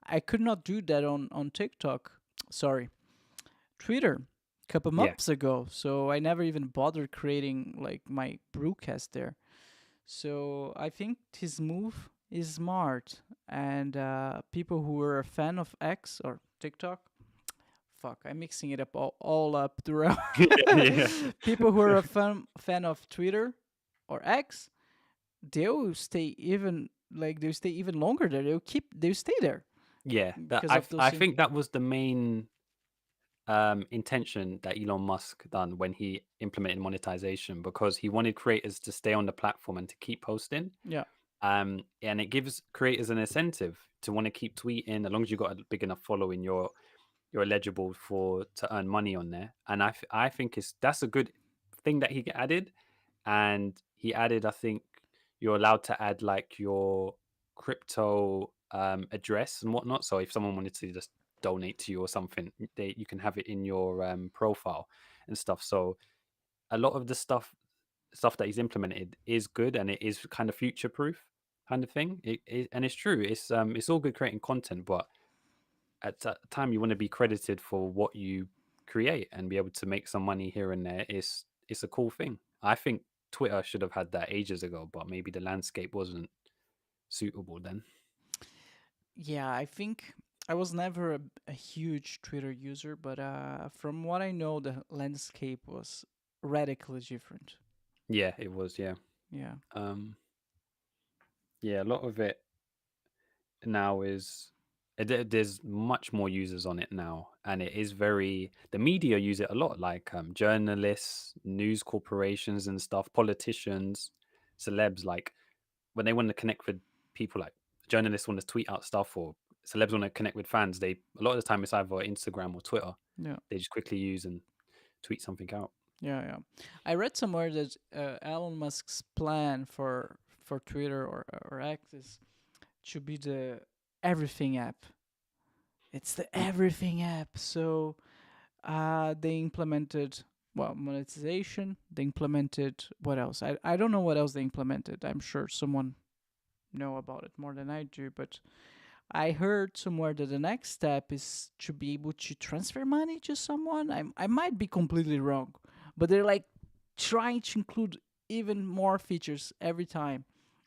I could not do that on TikTok. Sorry, Twitter. A couple Yeah, months ago, so I never even bothered creating like my BruCast there. So I think his move is smart, and people who are a fan of X or TikTok, fuck, I'm mixing it up all up throughout. yeah, People who are a fan of Twitter or X, they'll stay even they'll stay even longer there. They'll stay there yeah. That because of those. I think that was the main intention that Elon Musk done when he implemented monetization, because he wanted creators to stay on the platform and to keep posting. Yeah, And it gives creators an incentive to want to keep tweeting. As long as you've got a big enough following, you're eligible to earn money on there. And I think that's a good thing that he added. And he added, I think you're allowed to add like your crypto address and whatnot. So if someone wanted to just donate to you or something, you can have it in your profile and stuff. So a lot of the stuff that he's implemented is good, and it is kind of future proof kind of thing. And it's true. It's all good creating content, but at that time you want to be credited for what you create and be able to make some money here and there. It's a cool thing. I think Twitter should have had that ages ago, but maybe the landscape wasn't suitable then. yeah. I think I was never a huge Twitter user, but from what I know, the landscape was radically different. Yeah, it was. Yeah. Yeah. um yeah, a lot of it now is there's much more users on it now, and it is very the media use it a lot, like journalists, news corporations and stuff, politicians, celebs. Like when they want to connect with people, like journalists want to tweet out stuff, or celebs want to connect with fans, they a lot of the time it's either Instagram or Twitter. Yeah. They just quickly use and tweet something out. Yeah, yeah. I read somewhere that Elon Musk's plan for Twitter or X is to be the everything app. It's the everything app. So they implemented monetization. They implemented what else? I don't know what else they implemented. I'm sure someone know about it more than I do, but I heard somewhere that the next step is to be able to transfer money to someone. I might be completely wrong, but they're like trying to include even more features every time.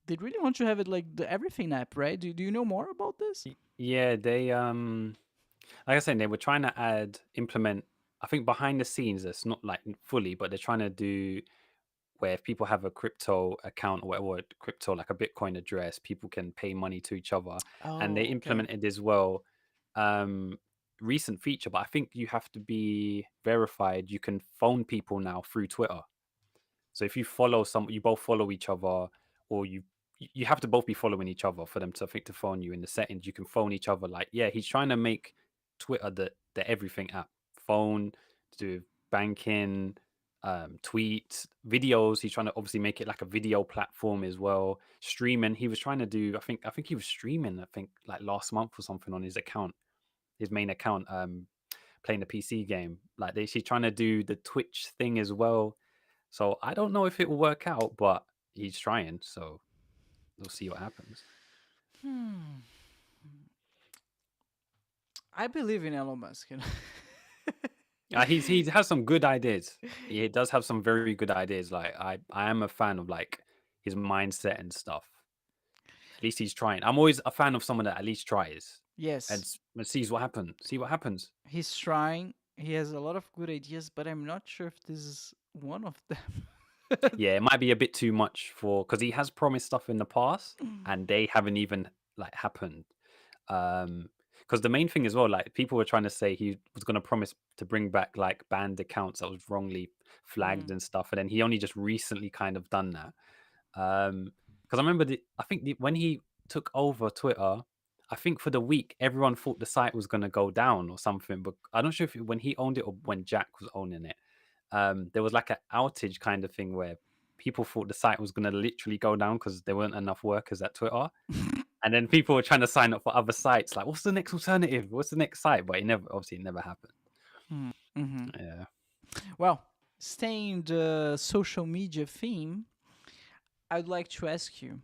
They really want to have it like the everything app, right? Do you know more about this? Yeah, they like I said, they were trying to implement. I think behind the scenes, it's not like fully, but they're trying to do where if people have a crypto account or whatever, crypto like a Bitcoin address, people can pay money to each other, and they Oh, okay. implemented as well. Um, recent feature, but I think you have to be verified. You can phone people now through Twitter. So if you follow you both follow each other, or you have to both be following each other for them to, I think, to phone you in the settings. You can phone each other. Like, yeah, he's trying to make Twitter the everything app. Phone to do with banking, tweets, videos. He's trying to obviously make it like a video platform as well. Streaming. He was trying to do. I think he was streaming. I think like last month or something on his account, his main account. Playing the PC game. Like she's trying to do the Twitch thing as well. So I don't know if it will work out, but he's trying. So we'll see what happens. Hmm. I believe in Elon Musk. He has some good ideas. He does have some very good ideas. Like I am a fan of like his mindset and stuff. At least he's trying. I'm always a fan of someone that at least tries and Yes, sees what happens. See what happens. he's trying. He has a lot of good ideas, but I'm not sure if this is one of them. Yeah, it might be a bit too much for because he has promised stuff in the past and they haven't even like happened. Because the main thing as well, like people were trying to say he was going to promise to bring back like banned accounts that was wrongly flagged Mm. and stuff, and then he only just recently kind of done that. Because I remember when he took over Twitter, I think for the week everyone thought the site was going to go down or something, but I'm not sure if when he owned it or when Jack was owning it. There was like an outage kind of thing where people thought the site was going to literally go down because there weren't enough workers at Twitter. And then people were trying to sign up for other sites. Like, what's the next alternative? What's the next site? But it never happened. Mm-hmm. Yeah. Well, staying the social media theme, I'd like to ask you,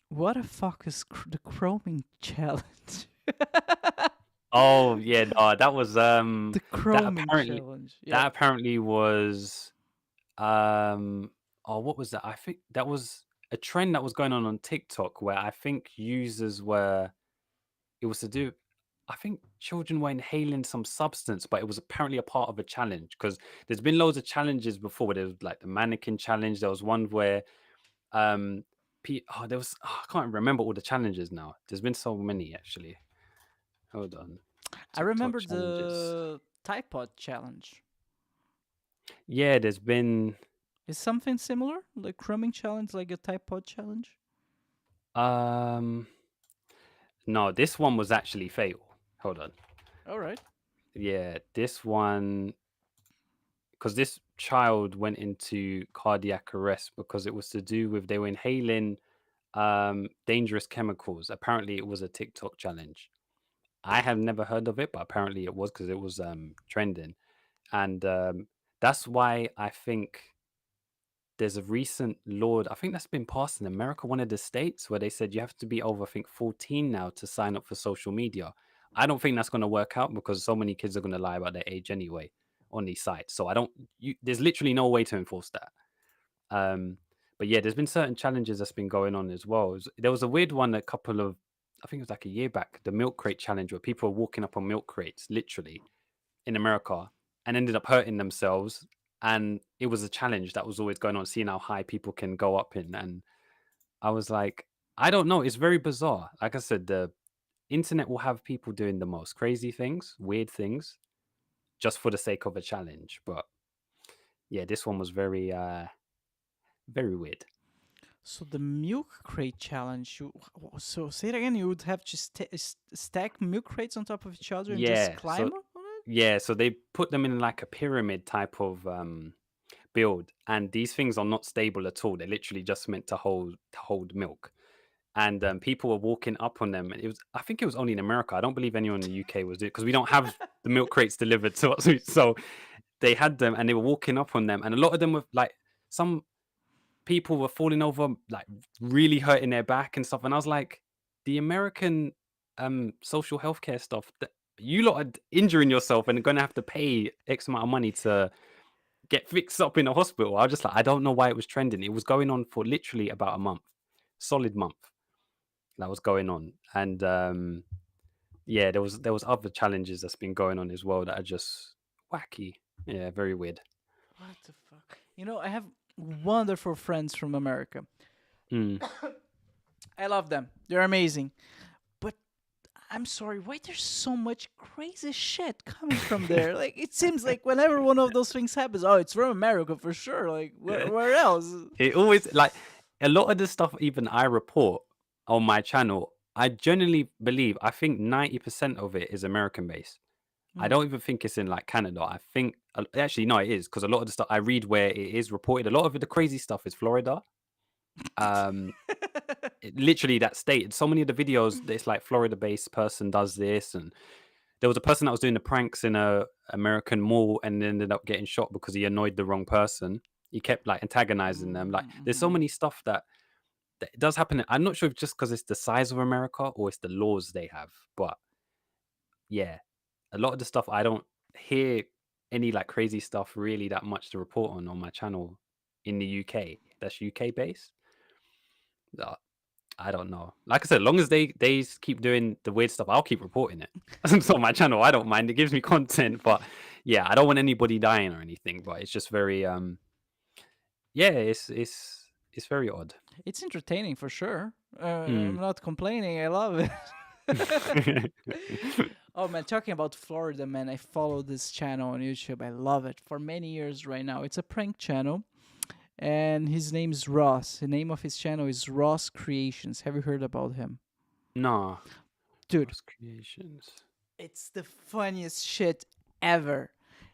what the fuck is the Chroming challenge? Oh yeah, no, that was The that Chroming apparently challenge. Yeah. that apparently was um oh, what was that? I think that was a trend that was going on TikTok where I think users were it was to do I think children were inhaling some substance, but it was apparently a part of a challenge because there's been loads of challenges before. Where there was like the mannequin challenge. There was one where um there was I can't remember all the challenges now. There's been so many actually. Hold on. I TikTok remember challenges. the Typod challenge. Yeah, there's been Is something similar? Like Chroming challenge, like a Typod challenge? um no, this one was actually fatal. Hold on. All right. Yeah, this one because this child went into cardiac arrest because it was to do with they were inhaling dangerous chemicals. Apparently it was a TikTok challenge. I have never heard of it, but apparently it was because it was trending. And that's why I think there's a recent law, I think that's been passed in America, one of the states, where they said you have to be over, I think, 14 now to sign up for social media. I don't think that's going to work out because so many kids are going to lie about their age anyway on these sites. So there's literally no way to enforce that. Um, but yeah, there's been certain challenges that's been going on as well. There was a weird one I think it was like a year back, the milk crate challenge where people were walking up on milk crates, literally, in America and ended up hurting themselves. And it was a challenge that was always going on, seeing how high people can go up in. And I was like, I don't know. It's very bizarre. Like I said, the internet will have people doing the most crazy things, weird things, just for the sake of a challenge. But yeah, this one was very weird. So the milk crate challenge. So say it again. You would have to stack milk crates on top of each other and just Yeah. climb up on it. Yeah, so they put them in like a pyramid type of build, and these things are not stable at all. They're literally just meant to hold milk. And people were walking up on them. And I think it was only in America. I don't believe anyone in the UK was doing it because we don't have the milk crates delivered to us. So they had them and they were walking up on them. And a lot of them were like, some people were falling over, like really hurting their back and stuff. And I was like, the American social healthcare stuff, you lot are injuring yourself and are going to have to pay X amount of money to get fixed up in a hospital. I was just like, I don't know why it was trending. It was going on for literally about a month, solid month that was going on. And yeah, there was other challenges that's been going on as well that are just wacky. Yeah, very weird. What the fuck? You know, I have wonderful friends from America. Mm. I love them. They're amazing. But I'm sorry, why there's so much crazy shit coming from there? Like, it seems like whenever one of those things happens, oh, it's from America for sure. Like, where else? It always like a lot of the stuff even I report on my channel, I genuinely believe I think 90% of it is American based. I don't even think it's in like Canada. I think actually no, it is because a lot of the stuff I read where it is reported, a lot of the crazy stuff is Florida. Literally that state. So many of the videos, it's like Florida-based person does this, and there was a person that was doing the pranks in a American mall and ended up getting shot because he annoyed the wrong person. He kept like antagonizing them. Like there's so many stuff that it does happen. I'm not sure if just because it's the size of America or it's the laws they have, but yeah, a lot of the stuff I don't hear any like crazy stuff really that much to report on my channel in the UK. That's UK based. Uh, I don't know. Like I said, as long as they keep doing the weird stuff, I'll keep reporting it. It's on my channel. I don't mind. It gives me content, but yeah, I don't want anybody dying or anything. But it's just very yeah, it's very odd. It's entertaining for sure. Mm. I'm not complaining. I love it. Oh man, talking about Florida, man, I follow this channel on YouTube. I love it for many years right now. It's a prank channel, and his name is Ross. The name of his channel is Ross Creations. Have you heard about him? Nah. Dude, Ross Creations. it's the funniest shit ever.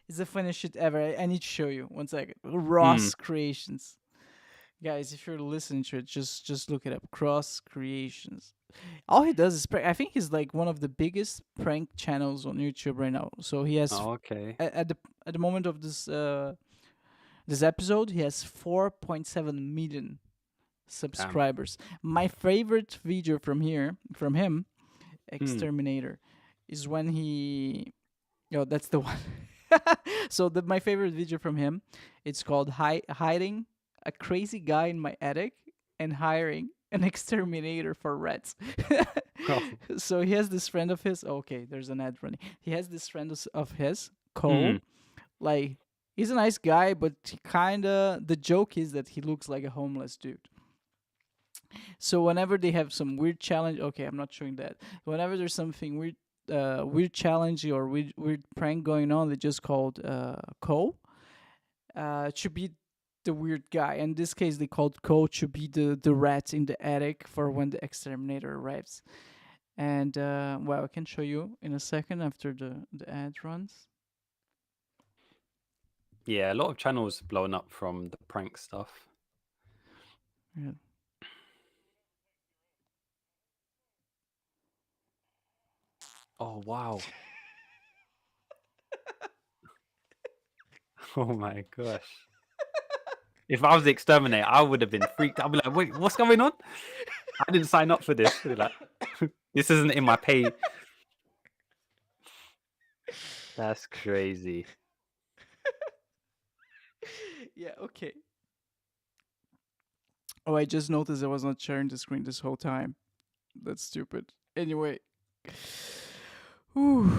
It's the funniest shit ever. I need to show you. One second. Ross Creations. Guys, if you're listening to it, just look it up. Cross Creations. All he does is prank. I think he's like one of the biggest prank channels on YouTube right now. So he has Oh, okay. at the moment of this episode, he has 4.7 million subscribers. My favorite video from him, Exterminator, is when he. Oh, that's the one. So my favorite video from him, it's called hiding a crazy guy in my attic and hiring an exterminator for rats. Oh. So he has this friend of his. Okay, there's an ad running. He has this friend of his, Cole. Like, he's a nice guy, but he the joke is that he looks like a homeless dude. So whenever they have some weird challenge, okay, I'm not showing that. Whenever there's something weird challenge or weird prank going on, they just called Cole to be the weird guy. In this case, they called Cole to be the rat in the attic for when the exterminator arrives. And well, I can show you in a second after the ad runs. Yeah, a lot of channels blown up from the prank stuff. Yeah. Oh wow. Oh my gosh. If I was the exterminator, I would have been freaked. I'd be like, wait, what's going on? I didn't sign up for this. I'd be like, this isn't in my pay. That's crazy. Yeah, okay. Oh, I just noticed I was not sharing the screen this whole time. That's stupid. Anyway. Whew.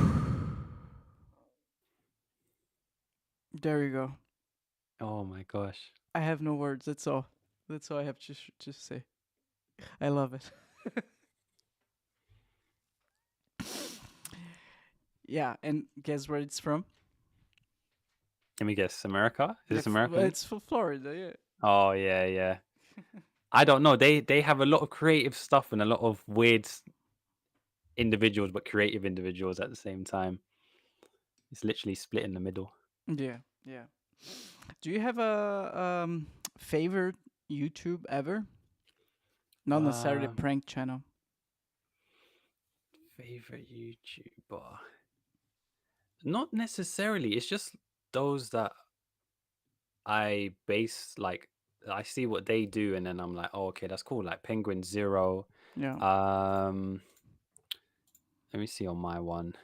There you go. Oh my gosh. I have no words. That's all. That's all I have to say. I love it. Yeah, and guess where it's from? Let me guess. America? Is this Well, America? it's from Florida, yeah. Oh yeah, yeah. I don't know. They have a lot of creative stuff and a lot of weird individuals, but creative individuals at the same time. It's literally split in the middle. Yeah, yeah. Do you have a favorite YouTube ever? Not necessarily a Um, prank channel. Favorite YouTuber? Not necessarily. It's just those that I base like I see what they do and then I'm like, oh, okay, that's cool. Like Penguin Zero. Yeah. Let me see on my one.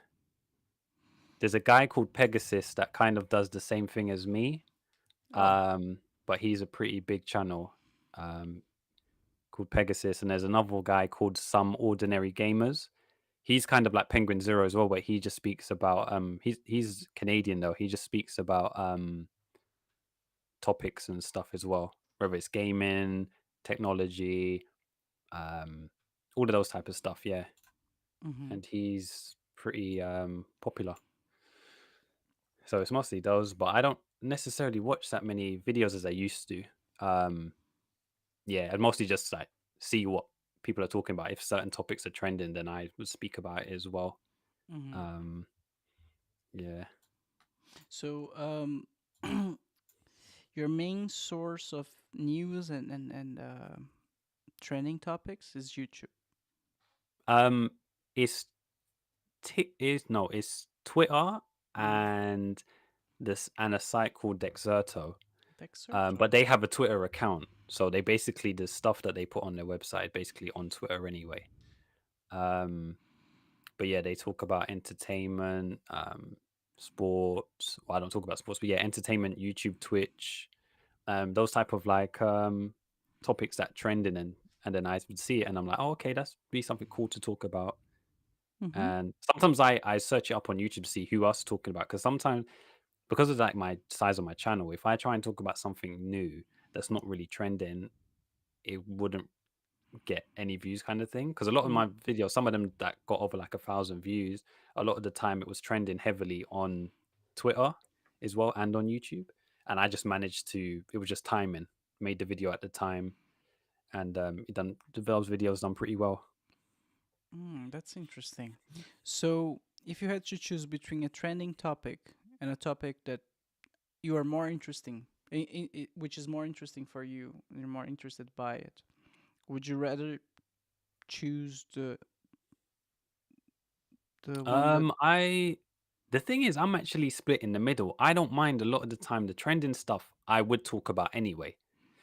There's a guy called Pegasus that kind of does the same thing as me. Oh. But he's a pretty big channel um, called Pegasus, and there's another guy called Some Ordinary Gamers. He's kind of like Penguin Zero as well, but he just speaks about he's Canadian though. He just speaks about topics and stuff as well, whether it's gaming, technology, um, all of those type of stuff. Yeah, Mm-hmm. and he's pretty popular. So it's mostly those, but I don't necessarily watch that many videos as I used to. Um, yeah, I'd mostly just like see what people are talking about. If certain topics are trending, then I would speak about it as well. Mm-hmm. Um, yeah. So, your main source of news and trending topics is YouTube. Um, it's it's Twitter Mm. and this and a site called Dexerto. Dexerto. But they have a Twitter account, so they basically the stuff that they put on their website basically on Twitter anyway. Um, but yeah, they talk about entertainment, sports. Well, I don't talk about sports, but yeah, entertainment, YouTube, Twitch, those type of like topics that trending and then I would see it and I'm like, oh, okay, that's be something cool to talk about. Mm-hmm. And sometimes I search it up on YouTube to see who else is talking about because sometimes because of like my size of my channel, if I try and talk about something new that's not really trending, it wouldn't get any views kind of thing. Because a lot of Mm. my videos, some of them that got over like 1,000 views, a lot of the time it was trending heavily on Twitter as well and on YouTube. And I just managed to, it was just timing, made the video at the time and it done, those videos done pretty well. That's interesting. So, if you had to choose between a trending topic and a topic that you are more interesting, which is more interesting for you, and you're more interested by it, would you rather choose the one that? I the thing is I'm actually split in the middle. I don't mind a lot of the time the trending stuff I would talk about anyway.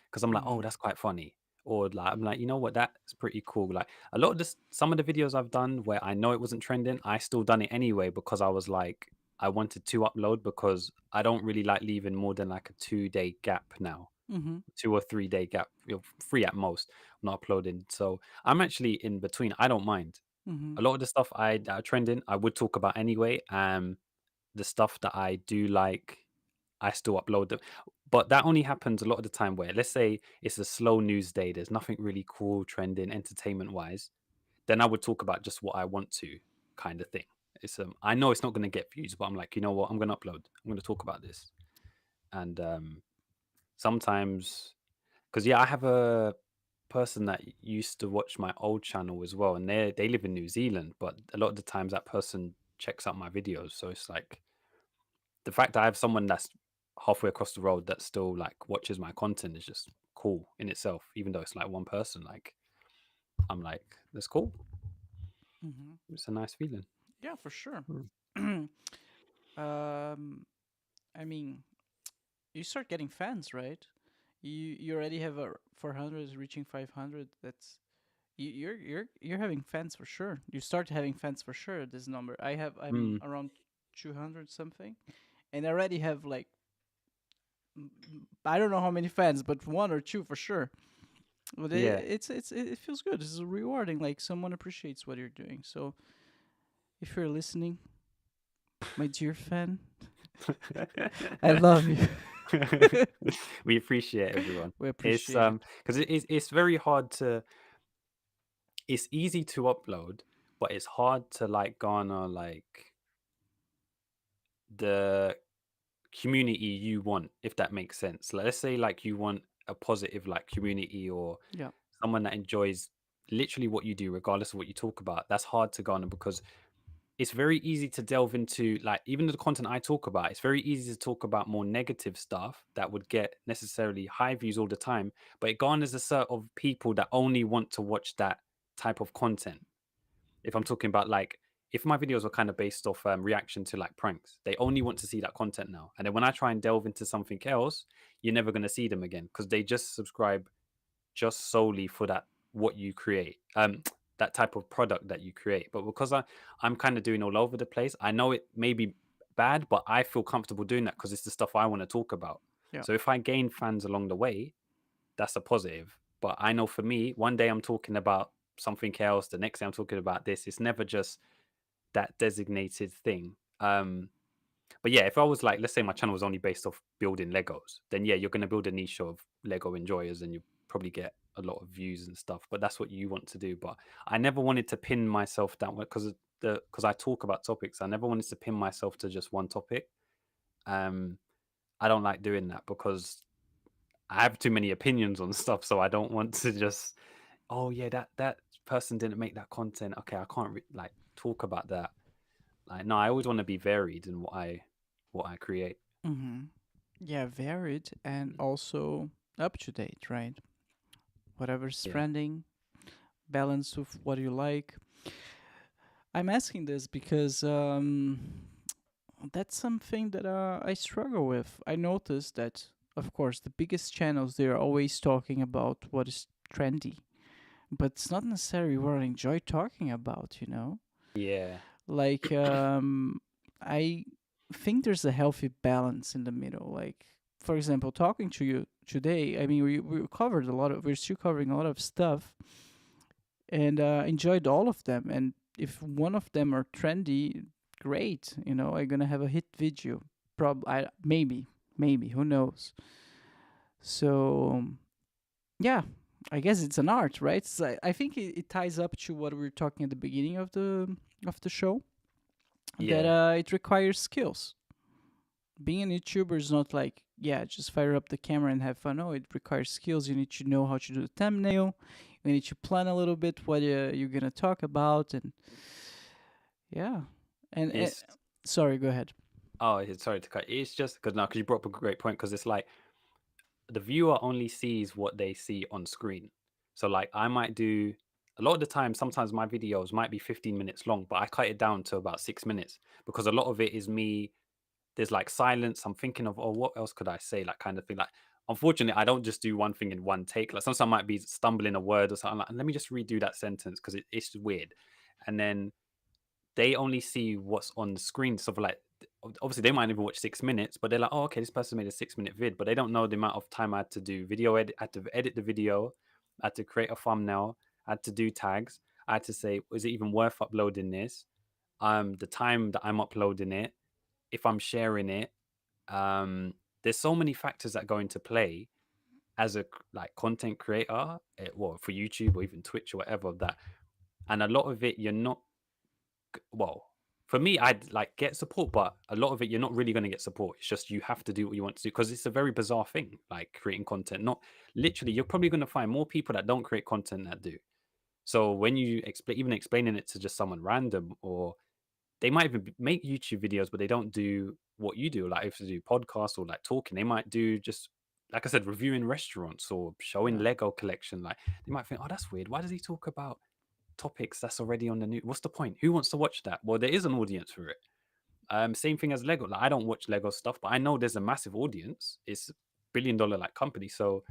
Because I'm like, oh, Mm-hmm. that's quite funny. Or like I'm like, you know what, that's pretty cool. Like a lot of this some of the videos I've done where I know it wasn't trending, I still done it anyway because I was like, I wanted to upload because I don't really like leaving more than like a 2 day gap now. Mm-hmm. 2 or 3 day gap, 3 at most, not uploading. So I'm actually in between. I don't mind. Mm-hmm. A lot of the stuff I that are trending, I would talk about anyway. The stuff that I do like, I still upload them. But that only happens a lot of the time where, let's say it's a slow news day, there's nothing really cool trending entertainment wise. Then I would talk about just what I want to, kind of thing. It's I know it's not going to get views, but I'm like, you know what? I'm going to upload. I'm going to talk about this. And sometimes, because yeah, I have a person that used to watch my old channel as well, and they live in New Zealand, but a lot of the times that person checks out my videos. So it's like the fact that I have someone that's halfway across the road that still like watches my content is just cool in itself, even though it's like one person. Like I'm like, that's cool. Mm-hmm. It's a nice feeling. Yeah, for sure. Mm. I mean, you start getting fans, right? You already have a 400 reaching 500. That's you're having fans for sure. You start having fans for sure. This number I'm Mm, around 200 something, and I already have like I don't know how many fans, but one or two for sure. But yeah. it feels good. It's rewarding. Like someone appreciates what you're doing. So if you're listening, my dear fan, I love you. We appreciate everyone. We It's appreciate it. because it's very hard to. It's easy to upload, but it's hard to like garner like the community you want, if that makes sense. Like, let's say like you want a positive like community or Yeah. someone that enjoys literally what you do, regardless of what you talk about. That's hard to garner because it's very easy to delve into like even the content I talk about. It's very easy to talk about more negative stuff that would get necessarily high views all the time, but it garners a set of people that only want to watch that type of content. If I'm talking about like if my videos are kind of based off reaction to like pranks, they only want to see that content now. And then when I try and delve into something else, you're never going to see them again because they just subscribe just solely for that what you create, that type of product that you create. But because I'm kind of doing all over the place, I know it may be bad, but I feel comfortable doing that because it's the stuff I want to talk about. Yeah. So if I gain fans along the way, that's a positive. But I know for me, one day I'm talking about something else, the next day I'm talking about this. It's never just that designated thing. But yeah, if I was like, let's say my channel was only based off building Legos, then yeah, you're going to build a niche of Lego enjoyers and you probably get a lot of views and stuff. But that's what you want to do. But I never wanted to pin myself down because I talk about topics. I never wanted to pin myself to just one topic. I don't like doing that because I have too many opinions on stuff, so I don't want to just, oh yeah, that person didn't make that content. Okay, I can't like talk about that. Like, no, I always want to be varied in what I create. Mm-hmm. Yeah, varied and also up to date, right? Whatever's Yeah, trending, balance with what you like. I'm asking this because that's something that I struggle with. I noticed that, of course, the biggest channels, they're always talking about what is trendy, but it's not necessarily what I enjoy talking about, you know? yeah, Like, I think there's a healthy balance in the middle. Like, for example, talking to you today, I mean, we covered a lot of, we're still covering a lot of stuff and enjoyed all of them. And if one of them are trendy, great. You know, I'm gonna have a hit video. Maybe, who knows? So yeah, I guess it's an art, right? So I think it ties up to what we were talking at the beginning of the show. That yeah. it requires skills. Being a YouTuber is not like, yeah, just fire up the camera and have fun. No, it requires skills. You need to know how to do the thumbnail. You need to plan a little bit what you're gonna talk about, and yeah. And It's sorry, go ahead. sorry to cut. It's just because now because you brought up a great point because it's like the viewer only sees what they see on screen. So like I might do a lot of the time, sometimes my videos might be 15 minutes long, but I cut it down to about 6 minutes because a lot of it is me. There's like silence. I'm thinking of, oh, what else could I say? Like kind of thing. Like, unfortunately, I don't just do one thing in one take. Like sometimes I might be stumbling a word or something like, let me just redo that sentence because it's weird. And then they only see what's on the screen. So for like, obviously they might even watch 6 minutes, but they're like, oh, okay, this person made a 6 minute vid, but they don't know the amount of time I had to do video edit, I had to edit the video, I had to create a thumbnail, I had to do tags, I had to say, is it even worth uploading this? The time that I'm uploading it, if I'm sharing it, there's so many factors that go into play as a like content creator, well, for YouTube or even Twitch or whatever that, and a lot of it you're not well, for me, I'd like get support, but a lot of it you're not really going to get support. It's just you have to do what you want to do because it's a very bizarre thing, like creating content. Not literally, you're probably going to find more people that don't create content that do. So when you explain, even explaining it to just someone random, or they might even make YouTube videos, but they don't do what you do. Like if they do podcasts or like talking, they might do just like I said, reviewing restaurants or showing Yeah, Lego collection. Like they might think, oh, that's weird. Why does he talk about topics that's already on the news? What's the point? Who wants to watch that? Well, there is an audience for it. Same thing as Lego. Like I don't watch Lego stuff, but I know there's a massive audience. It's $1 billion like company, so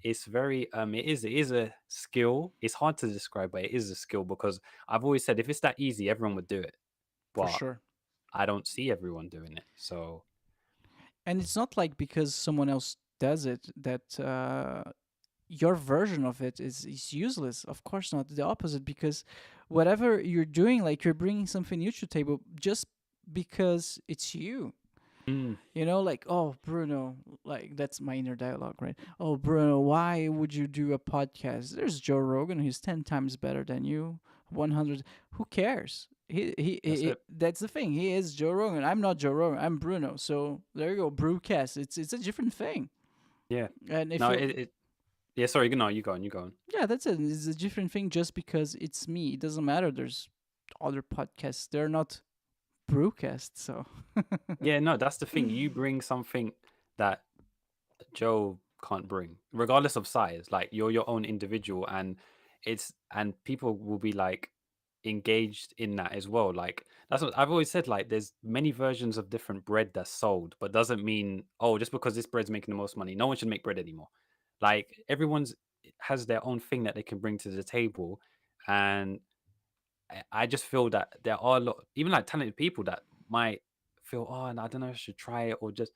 it's very it is a skill. It's hard to describe, but it is a skill because I've always said if it's that easy, everyone would do it. for But sure. I don't see everyone doing it. So And it's not like because someone else does it that your version of it is useless. Of course not. The opposite, because whatever you're doing, like you're bringing something new to the table just because it's you. mm, You know, like, oh, Bruno, like that's my inner dialogue, right? Oh, Bruno, why would you do a podcast? There's Joe Rogan, who's 10 times better than you. 100. Who cares? that's it. That's the thing. He is Joe Rogan. I'm not Joe Rogan. I'm Bruno. So there you go. BruCast. It's a different thing. Yeah. And if No, you, it yeah, sorry, no, you go on, you go on. yeah, that's it. It's a different thing just because it's me. It doesn't matter. There's other podcasts. They're not BruCast. So Yeah, no, that's the thing. You bring something that Joe can't bring, regardless of size. Like you're your own individual, and people will be like engaged in that as well. Like that's what I've always said. Like there's many versions of different bread that's sold, but doesn't mean oh just because this bread's making the most money, no one should make bread anymore. Like everyone's has their own thing that they can bring to the table, and I just feel that there are a lot, even like talented people that might feel, oh, I don't know, I should try it, or just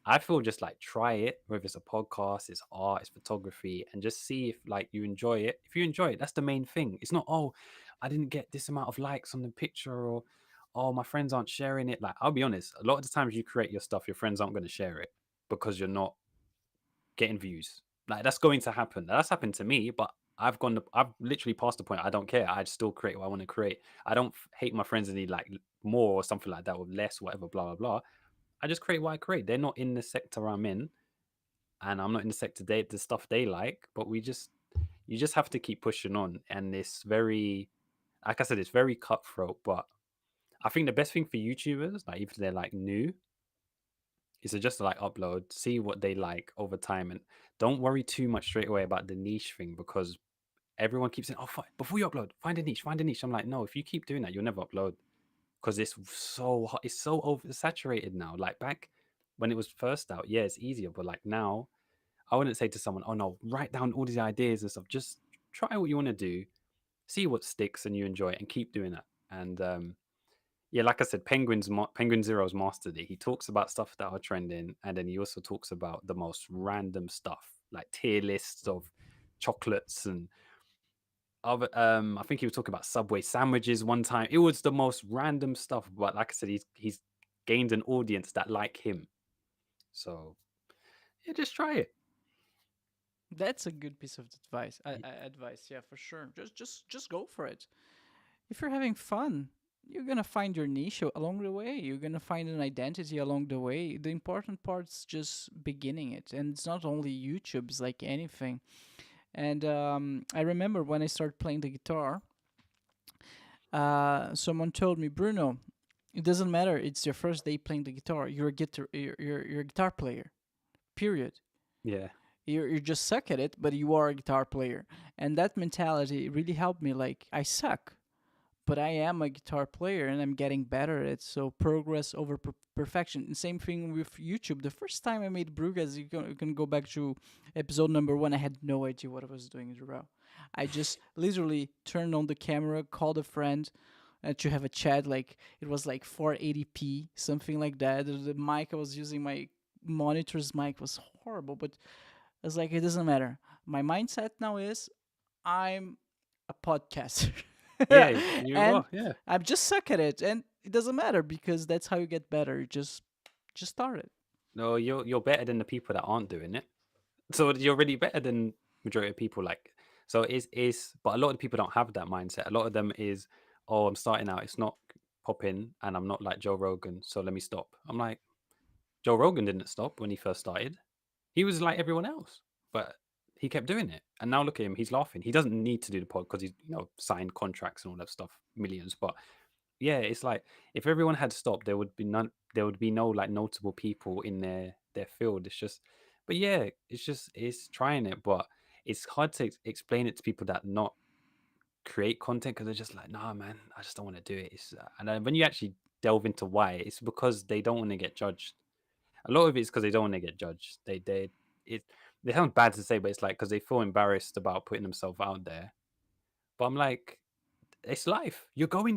I feel just like try it, whether it's a podcast, it's art, it's photography, and just see if like you enjoy it. If you enjoy it, that's the main thing. It's not, oh, I didn't get this amount of likes on the picture, or oh, my friends aren't sharing it. Like, I'll be honest, a lot of the times you create your stuff, your friends aren't going to share it because you're not getting views. Like, that's going to happen. That's happened to me, but I've literally passed the point. I don't care. I still create what I want to create. I don't hate my friends any like more or something like that, or less, whatever, blah blah blah. I just create what I create. They're not in the sector I'm in, and I'm not in the sector the stuff they like. But you just have to keep pushing on, and it's very, like I said, it's very cutthroat. But I think the best thing for YouTubers, like if they're like new, is to just like upload, see what they like over time, and don't worry too much straight away about the niche thing, because everyone keeps saying, "Oh, before you upload, find a niche, find a niche." I'm like, no, if you keep doing that, you'll never upload, because it's so hot, it's so oversaturated now. Like back when it was first out, yeah, it's easier, but like now, I wouldn't say to someone, "Oh no, write down all these ideas and stuff." Just try what you want to do, see what sticks, and you enjoy it, and keep doing that. And yeah, like I said, Penguin Zero's mastered it. He talks about stuff that are trending, and then he also talks about the most random stuff, like tier lists of chocolates and other. I think he was talking about Subway sandwiches one time. It was the most random stuff, but like I said, he's gained an audience that like him. So yeah, just try it. That's a good piece of advice. Advice, yeah, for sure. Just go for it. If you're having fun, you're gonna find your niche along the way. You're gonna find an identity along the way. The important part's just beginning it, and it's not only YouTube. It's like anything. And I remember when I started playing the guitar, someone told me, Bruno, it doesn't matter. It's your first day playing the guitar. You're a guitar player. Period. Yeah, You just suck at it, but you are a guitar player. And that mentality really helped me. Like, I suck, but I am a guitar player and I'm getting better at it. So progress over perfection. And same thing with YouTube. The first time I made BruCast, you can go back to episode number 1. I had no idea what I was doing in Durrell. I just literally turned on the camera, called a friend to have a chat. Like, it was like 480p, something like that. The mic I was using, my monitor's mic, was horrible, but it's like, it doesn't matter. My mindset now is I'm a podcaster. yeah, you And are. Yeah. I'm just suck at it, and it doesn't matter because that's how you get better. Just start it. No, you're better than the people that aren't doing it. So you're really better than majority of people. Like, so but a lot of people don't have that mindset. A lot of them is, oh, I'm starting out, it's not popping, and I'm not like Joe Rogan, so let me stop. I'm like, Joe Rogan didn't stop when he first started. He was like everyone else, but he kept doing it. And now look at him, he's laughing. He doesn't need to do the pod because he's, signed contracts and all that stuff, millions. But yeah, it's like if everyone had stopped, there would be no like notable people in their field. It's just, but yeah, it's trying it, but it's hard to explain it to people that not create content, because they're just like, nah, man, I just don't want to do it. And then when you actually delve into why, it's because they don't want to get judged. A lot of it is because they don't want to get judged. They sound bad to say, but it's like because they feel embarrassed about putting themselves out there. But I'm like, it's life. You're gonna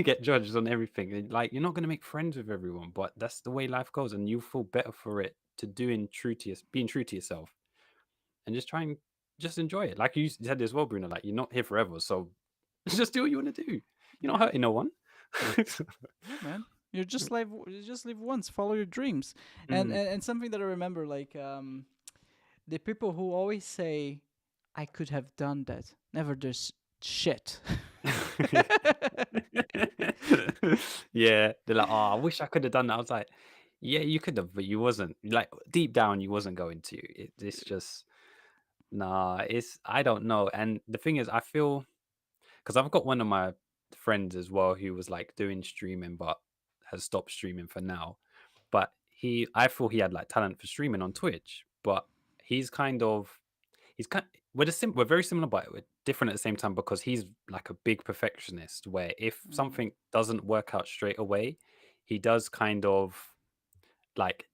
get judged on everything. And, like, you're not gonna make friends with everyone, but that's the way life goes, and you feel better for it to being true to yourself, and just try and just enjoy it. Like you said as well, Bruno. Like, you're not here forever, so just do what you want to do. You're not hurting no one. Yeah, man. You just live once. Follow your dreams. And, Mm. and something that I remember, like, the people who always say, "I could have done that," never does shit. Yeah, they're like, oh, I wish I could have done that. I was like, yeah, you could have, but you wasn't. Like, deep down, you wasn't going to. It's just, nah. I don't know. And the thing is, I feel, because I've got one of my friends as well who was like doing streaming, but has stopped streaming for now. But I feel he had like talent for streaming on Twitch, but he's kind of he's kind we're very similar, but we're different at the same time, because he's like a big perfectionist, where if Mm. something doesn't work out straight away, he does kind of like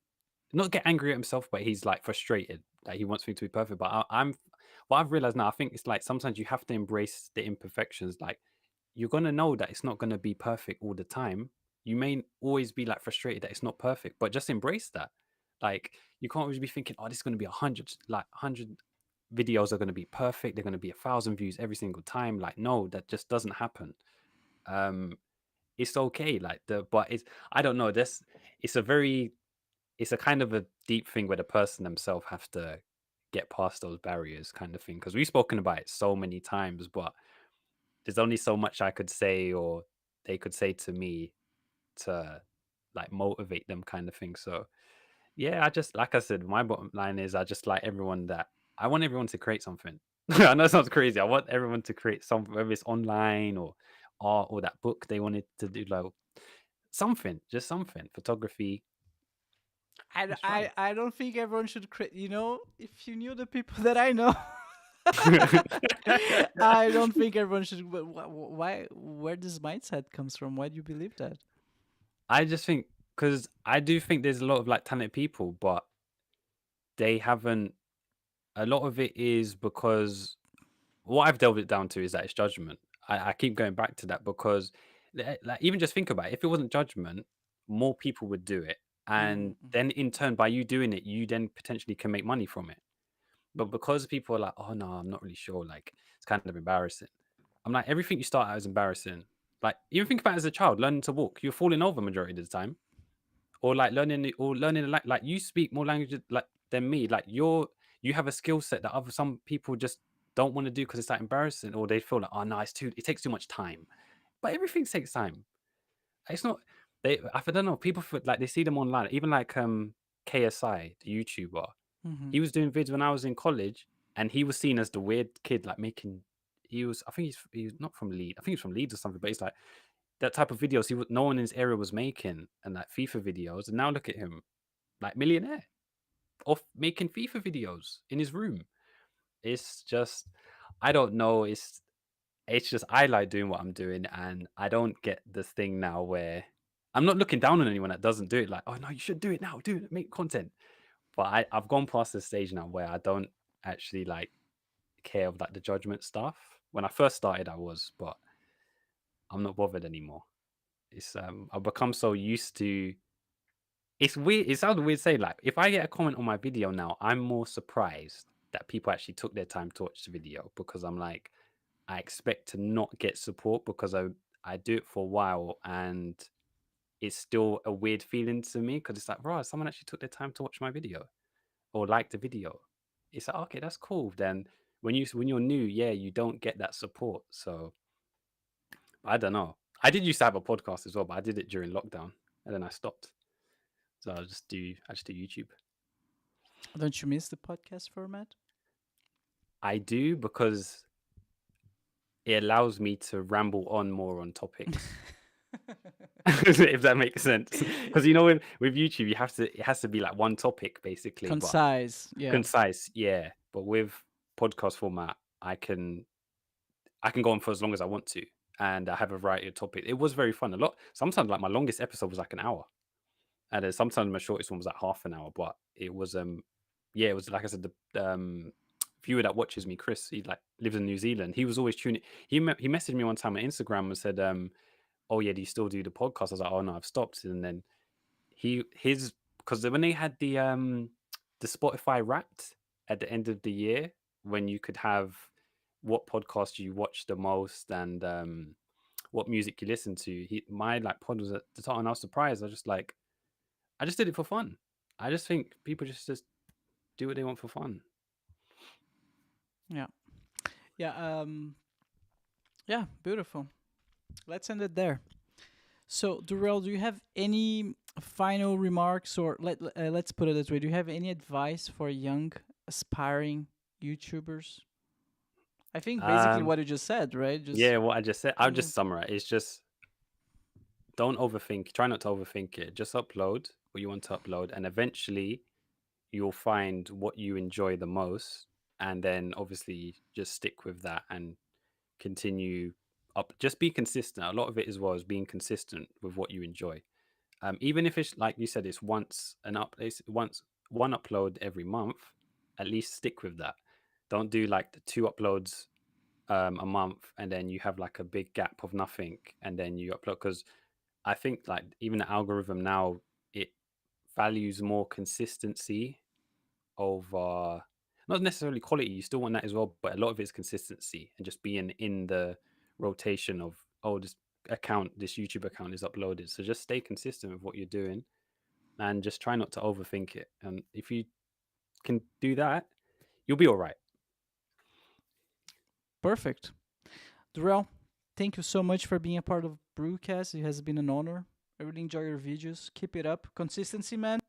not get angry at himself, but he's like frustrated that he wants me to be perfect. But I'm what I've realized now, I think it's like sometimes you have to embrace the imperfections. Like, you're gonna know that it's not gonna be perfect all the time, You may always be like frustrated that it's not perfect, but just embrace that. Like you can't always be thinking, oh, this is going to be 100 videos are going to be perfect. They're going to be 1,000 views every single time. Like, no, that just doesn't happen. Um, it's okay. But it's, I don't know. It's a very, it's a kind of a deep thing where the person themselves have to get past those barriers kind of thing. Because we've spoken about it so many times, but there's only so much I could say or they could say to me to like motivate them kind of thing. So yeah, I just like I said, my bottom line is I just like everyone that I want everyone to create something. I know it sounds crazy. I want everyone to create something, whether it's online or art or that book they wanted to do, like something, just something. Photography. I, Just try I, it. I don't think everyone should create. If you knew the people that I know, I don't think everyone should. Why? Where this mindset comes from? Why do you believe that? I just think because I do think there's a lot of like talented people, but they haven't. A lot of it is because what I've delved it down to is that it's judgment. I keep going back to that because, like, even just think about it. If it wasn't judgment, more people would do it, and Mm-hmm. then in turn, by you doing it, you then potentially can make money from it. But because people are like, oh no, I'm not really sure. Like, it's kind of embarrassing. I'm like, everything you start out is embarrassing. Like, even think about it as a child learning to walk. You're falling over majority of the time, or like learning like you speak more languages like than me. Like you have a skill set that other some people just don't want to do because it's like embarrassing, or they feel like, oh no, it takes too much time. But everything takes time. It's not I don't know, people feel like they see them online, even like KSI, the YouTuber. Mm-hmm. He was doing vids when I was in college, and he was seen as the weird kid, like making. I think he's not from Leeds. I think he's from Leeds or something. But it's like that type of videos no one in his area was making, and like FIFA videos. And now look at him, like millionaire, of making FIFA videos in his room. It's just, I don't know. It's just I like doing what I'm doing, and I don't get this thing now where I'm not looking down on anyone that doesn't do it. Like, oh no, you should do it now. Do it, make content. But I've gone past the stage now where I don't actually like care of like the judgment stuff. When I first started, I was, but I'm not bothered anymore. It's I've become so used to. It's weird. It sounds weird saying like if I get a comment on my video now, I'm more surprised that people actually took their time to watch the video because I'm like, I expect to not get support because I do it for a while and it's still a weird feeling to me because it's like, bro, someone actually took their time to watch my video or like the video. It's like, okay, that's cool. Then when you're new, yeah, you don't get that support. So I don't know. I did used to have a podcast as well, but I did it during lockdown and then I stopped. So I just do YouTube. Don't you miss the podcast format? I do because it allows me to ramble on more on topics. If that makes sense. Because with YouTube it has to be like one topic basically, but Concise, yeah. concise, yeah. But with podcast format, I can go on for as long as I want to, and I have a variety of topics. It was very fun. Sometimes like my longest episode was like an hour, and then sometimes my shortest one was like half an hour. But it was yeah, it was like I said, the viewer that watches me, Chris, he like lives in New Zealand. He was always tuning. He messaged me one time on Instagram and said, "Oh yeah, do you still do the podcast?" I was like, "Oh no, I've stopped." And then his because when they had the Spotify Wrapped at the end of the year, when you could have what podcast you watch the most and what music you listen to, my like pod was at the top, and I was surprised. I just did it for fun. I just think people just do what they want for fun. Yeah. Yeah. Yeah, beautiful. Let's end it there. So, Durrell, do you have any final remarks, or let's put it this way: do you have any advice for young aspiring YouTubers? I think basically Um, what you just said, right? Just yeah, what I just said, I'll yeah. just summarize. It's just don't overthink. Try not to overthink it. Just upload what you want to upload, and eventually you'll find what you enjoy the most, and then obviously just stick with that and continue up. Just be consistent. A lot of it as well is being consistent with what you enjoy. Even if it's like you said, it's once one upload every month. At least stick with that. Don't do like the two uploads a month and then you have like a big gap of nothing and then you upload because I think like even the algorithm now, it values more consistency over not necessarily quality. You still want that as well, but a lot of it's consistency and just being in the rotation of, oh, this YouTube account is uploaded. So just stay consistent with what you're doing and just try not to overthink it. And if you can do that, you'll be all right. Perfect. Durrell, thank you so much for being a part of BruCast. It has been an honor. I really enjoy your videos. Keep it up. Consistency, man.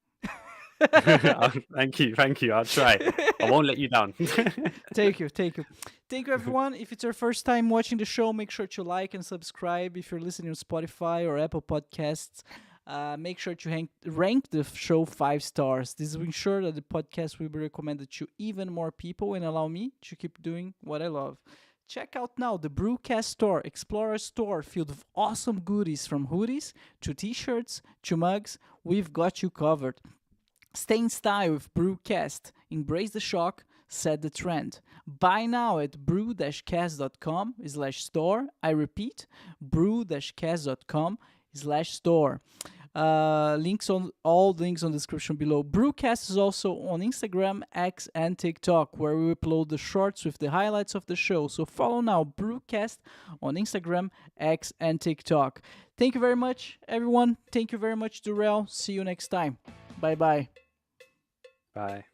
Thank you. I'll try. I won't let you down. Thank you. Thank you, everyone. If it's your first time watching the show, make sure to like and subscribe. If you're listening on Spotify or Apple Podcasts, make sure to rank the show 5 stars. This will ensure that the podcast will be recommended to even more people and allow me to keep doing what I love. Check out now the BruCast store. Explore our store filled with awesome goodies from hoodies to t-shirts to mugs. We've got you covered. Stay in style with BruCast. Embrace the shock. Set the trend. Buy now at bru-cast.com/store. I repeat, bru-cast.com/store. Links on all links on the description below. BruCast is also on Instagram, X, and TikTok, where we upload the shorts with the highlights of the show. So follow now BruCast on Instagram, X, and TikTok. Thank you very much, everyone. Thank you very much, Durrell. See you next time. Bye-bye. Bye.